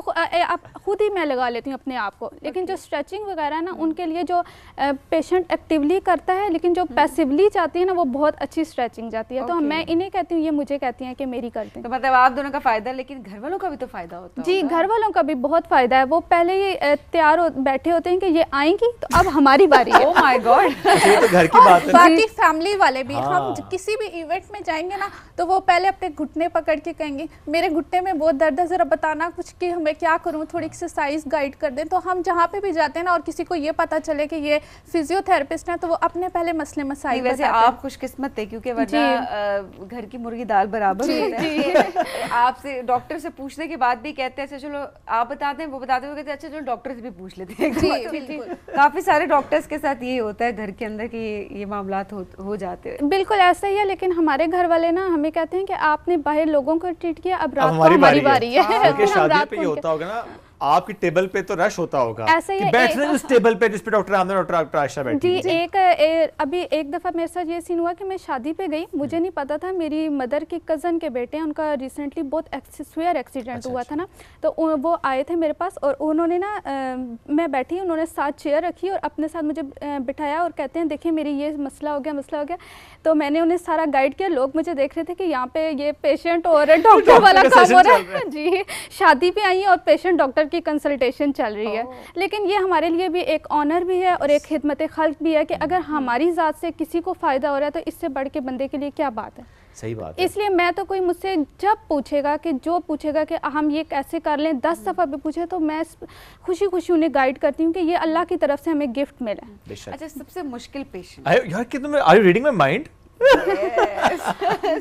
खुद ही मैं लगा लेती हूँ अपने आप को, लेकिन जो स्ट्रेचिंग वगैरह है ना उनके लिए जो पेशेंट एक्टिवली करता है, लेकिन जो पैसिवली जाती है ना वो बहुत अच्छी स्ट्रेचिंग जाती है। तो मैं इन्हें कहती हूँ, ये मुझे कहती हैं कि मेरी करते हैं। तो मतलब आप दोनों का फायदा, लेकिन घर वालों का भी तो फायदा होता है। जी, घर वालों का भी बहुत फायदा है, वो पहले ही तैयार बैठे होते हैं कि ये आएंगी तो अब हमारी बारी है। ओह माय गॉड, ये तो घर की बात है। बाकी फैमिली वाले भी, हम किसी भी इवेंट में जाएंगे ना तो वो पहले अपने घुटने पकड़ के कहेंगे मेरे घुटने में बहुत दर्द है, जरा बताना कुछ कि हमें क्या करूं, थोड़ी एक्सरसाइज गाइड कर दें। तो हम जहाँ पे भी जाते हैं ना और किसी को ये पता चले कि ये फिजियोथेरेपिस्ट है तो वो अपने पहले मसले मसाइल वैसे आप खुशकिस्मत थे, क्योंकि वरना घर की मुर्गी दाल बराबर होता है। आपसे डॉक्टर से पूछने के बाद भी कहते हैं अच्छा चलो आप बता दें, वो बताते हुए कहते हैं अच्छा चलो डॉक्टर से भी पूछ लेते हैं। काफी सारे डॉक्टर्स के साथ ये होता है घर के अंदर कि ये मामलात हो जाते हैं। बिल्कुल ऐसा ही है, लेकिन हमारे घर वाले ना हमें कहते हैं कि आपने बाहर लोगों को ट्रीट किया, अब रात को हमारी बारी है। क्योंकि शादी पे ये होता होगा ना, आपकी टेबल पे तो रश होता होगा कि बैठ रहे उस टेबल पे जिस पे डॉक्टर आमना डॉक्टर आयशा बैठी जी। अभी एक दफ़ा मेरे साथ ये सीन हुआ कि मैं शादी पे गई, मुझे नहीं पता था, मेरी मदर की कज़न के बेटे हैं, उनका रिसेंटली बहुत सीवियर एक्सीडेंट हुआ था ना, तो वो आए थे मेरे पास और उन्होंने ना मैं बैठी, उन्होंने 7 चेयर रखी और अपने साथ मुझे बिठाया और कहते हैं देखिए मेरी ये मसला हो गया। तो मैंने उन्हें सारा गाइड किया। लोग मुझे देख रहे थे कि यहाँ पे ये पेशेंट और डॉक्टर वाला काम हो रहा है। जी, शादी पे आई और पेशेंट डॉक्टर की कंसल्टेशन चल रही है। लेकिन ये हमारे लिए भी एक ऑनर भी है और एक खिदमत खल्क भी है कि अगर हमारी ज़ात से किसी को फ़ायदा हो रहा है तो इससे बढ़ के बंदे के लिए क्या बात है। सही बात है। इसलिए मैं तो कोई मुझसे जब पूछेगा कि जो पूछेगा कि हम ये कैसे कर लें, 10 दफ़ा भी पूछे तो मैं खुशी खुशी उन्हें गाइड करती हूँ कि ये अल्लाह की तरफ से हमें गिफ्ट मिला है। अच्छा, सबसे मुश्किल पेशेंट यार कि तुम are you reading my mind?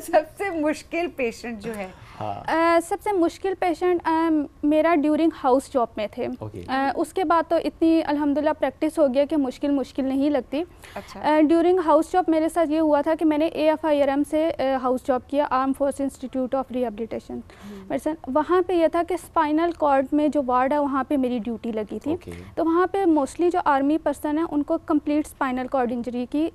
सबसे मुश्किल पेशेंट जो है सबसे मुश्किल पेशेंट मेरा ड्यूरिंग हाउस जॉब में थे। उसके बाद तो इतनी अल्हम्दुलिल्लाह प्रैक्टिस हो गया कि मुश्किल नहीं लगती। अच्छा। ड्यूरिंग हाउस जॉब मेरे साथ ये हुआ था कि मैंने AFIRM से हाउस जॉब किया, arm force institute of rehabilitation मेरे साथ। वहाँ पे ये था कि स्पाइनल कॉर्ड में जो वार्ड है वहाँ पे मेरी ड्यूटी लगी थी। तो वहाँ पे मोस्टली जो आर्मी पर्सन है उनको कंप्लीट स्पाइनल कॉर्ड इंजरी की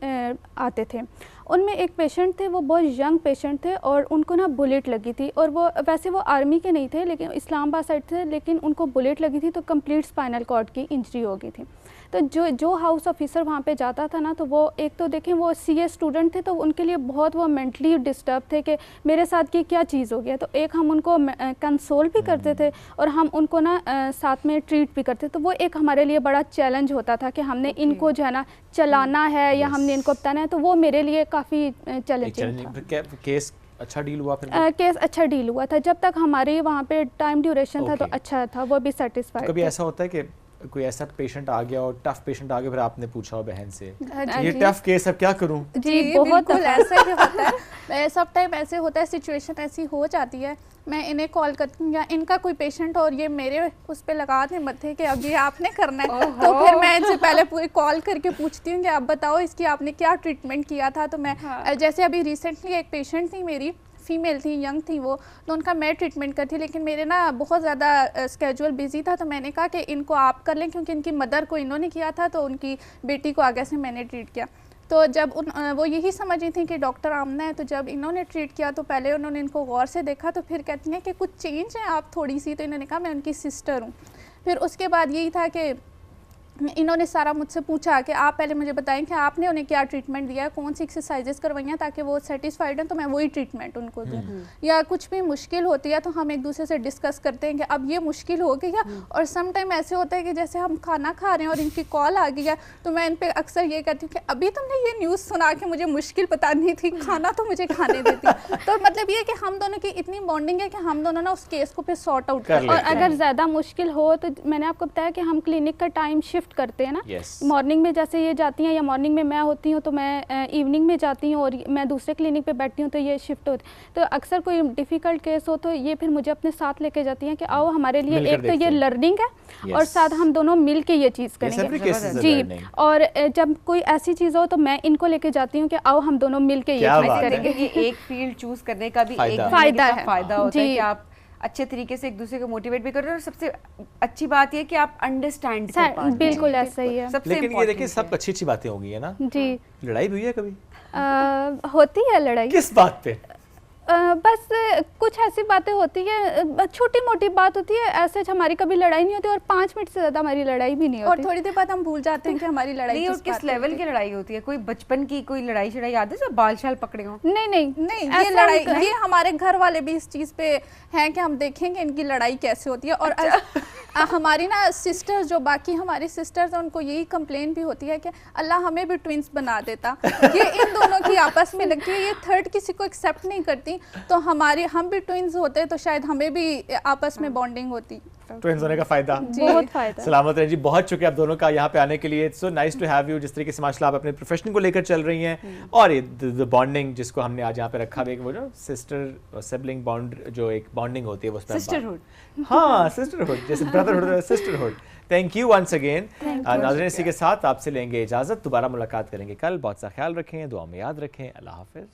आते थे। उनमें एक पेशेंट थे, वो बहुत यंग पेशेंट थे और उनको ना बुलेट लगी थी, और वो वैसे वो आर्मी के नहीं थे लेकिन इस्लामाबाद साइड थे, लेकिन उनको बुलेट लगी थी तो कंप्लीट स्पाइनल कॉर्ड की इंजरी हो गई थी। तो जो हाउस ऑफिसर वहाँ पे जाता था ना, तो वो एक तो देखें वो CA स्टूडेंट थे तो उनके लिए बहुत वो मेंटली डिस्टर्ब थे कि मेरे साथ की क्या चीज़ हो गया। तो एक हम उनको कंसोल भी करते थे और हम उनको ना साथ में ट्रीट भी करते। तो वो एक हमारे लिए बड़ा चैलेंज होता था कि हमने इनको जो है ना चलाना है या हमने इनको बताना है, तो वो मेरे लिए काफ़ी चैलेंजिंग था। केस अच्छा डील हुआ फिर? केस अच्छा डील हुआ था, जब तक हमारे वहाँ पे टाइम ड्यूरेशन था तो अच्छा था, वो भी सेटिस्फाइड। कभी ऐसा होता है कि कोई ऐसा पेशेंट आ गया और टफ पेशेंट आ गया, फिर आपने पूछा हो बहन से ये टफ केस अब क्या करूं? जी बहुत ऐसा ही होता है। सब टाइम ऐसे होता है, सिचुएशन ऐसी हो जाती है, मैं इन्हें कॉल करती हूँ या इनका कोई पेशेंट और ये मेरे उस पर लगा दें मत्थे कि अब ये आपने करना है, तो फिर मैं इनसे पहले पूरी कॉल करके पूछती हूँ कि आप बताओ इसकी आपने क्या ट्रीटमेंट किया था। तो मैं जैसे अभी रिसेंटली एक पेशेंट थी मेरी, फीमेल थी, यंग थी वो, तो उनका मैं ट्रीटमेंट करती, लेकिन मेरे ना बहुत ज़्यादा स्केड्यूल बिजी था, तो मैंने कहा कि इनको आप कर लें, क्योंकि इनकी मदर को इन्होंने किया था तो उनकी बेटी को आगे से मैंने ट्रीट किया। तो जब वो यही समझ रही थी कि डॉक्टर आमना है, तो जब इन्होंने ट्रीट किया तो पहले उन्होंने इनको गौर से देखा, तो फिर कहती हैं कि कुछ चेंज है आप थोड़ी सी, तो इन्होंने कहा मैं उनकी सिस्टर हूँ। फिर उसके बाद यही था कि इन्होंने सारा मुझसे पूछा कि आप पहले मुझे बताएं कि आपने उन्हें क्या ट्रीटमेंट दिया है, कौन सी एक्सरसाइजेस करवाई हैं ताकि वो सेटिस्फाइड हैं, तो मैं वही ट्रीटमेंट उनको दूँ। या कुछ भी मुश्किल होती है तो हम एक दूसरे से डिस्कस करते हैं कि अब ये मुश्किल हो गई है। और सम टाइम ऐसे होता है कि जैसे हम खाना खा रहे हैं और इनकी कॉल आ गई है, तो मैं इन पर अक्सर ये कहती हूँ कि अभी तुमने ये न्यूज़ सुना के मुझे मुश्किल पता नहीं थी, खाना तो मुझे खाने देती। तो मतलब ये कि हम दोनों की इतनी बॉन्डिंग है कि हम दोनों ना उस केस को फिर सॉर्ट आउट और अगर ज़्यादा मुश्किल हो तो मैंने आपको बताया कि हम क्लिनिक का टाइम शिफ्ट करते हैं ना। मॉर्निंग में जैसे ये जाती हैं या मॉर्निंग में मैं होती हूँ तो मैं इवनिंग में जाती हूँ और मैं दूसरे क्लिनिक पे बैठती हूँ तो ये शिफ्ट होती। तो अक्सर कोई डिफ़िकल्ट केस हो तो ये फिर मुझे अपने साथ लेके जाती हैं कि आओ हमारे लिए एक तो ये लर्निंग है और साथ हम दोनों मिल के ये चीज़ करेंगे जी। और जब कोई ऐसी चीज़ हो तो मैं इनको लेके जाती हूँ कि आओ हम दोनों मिल के ये चीज़ करेंगे। ये एक फील्ड चूज करने का भी एक फायदा होता है कि आप अच्छे तरीके से एक दूसरे को मोटिवेट भी कर रहे हो और सबसे अच्छी बात ये कि आप अंडरस्टैंड कर पा रहे हैं। बिल्कुल ऐसा ही है। लेकिन ये देखिए सब अच्छी बात होंगी है ना जी। लड़ाई भी हुई है कभी? होती है लड़ाई। किस बात पे? बस कुछ ऐसी बातें होती है, छोटी मोटी बात होती है, ऐसे हमारी कभी लड़ाई नहीं होती और 5 मिनट से ज़्यादा हमारी लड़ाई भी नहीं होती। और थोड़ी देर बाद हम भूल जाते हैं कि हमारी लड़ाई किस लेवल की लड़ाई होती है। कोई बचपन की कोई लड़ाई शड़ाई याद है जब बाल शाल पकड़े हो? नहीं ये लड़ाई, ये हमारे घर वाले भी इस चीज़ पे हैं कि हम देखेंगे इनकी लड़ाई कैसे होती है। और हमारी ना सिस्टर्स, जो बाकी हमारी सिस्टर्स हैं, उनको यही कंप्लेन भी होती है कि अल्लाह हमें भी ट्विंस बना देता। ये इन दोनों की आपस में लगती है, ये थर्ड किसी को एक्सेप्ट नहीं करती। तो हम भी ट्विंस होते तो शायद हमें भी आपस में बॉन्डिंग होती। ट्विंस होने का फायदा बहुत फायदा। सलामत रहें जी, बहुत शुक्रिया आप दोनों का यहाँ पे आने के लिए। It's so nice to have you. जिस तरीके से माशाल्लाह आप अपने प्रोफेशन को लेकर चल रही हैं और ये द बॉन्डिंग जिसको हमने आज यहाँ पे रखा है, वो जो सिस्टर सिबलिंग बॉन्ड, जो एक बॉन्डिंग होती है वो सिस्टरहुड। हाँ सिस्टरहुड, जैसे brotherhood sisterhood. Thank you once again. नाज़रीन इसी के साथ आपसे लेंगे इजाजत, दोबारा मुलाकात करेंगे कल। बहुत सा ख्याल रखें, दुआ में याद रखें। अल्लाह हाफिज।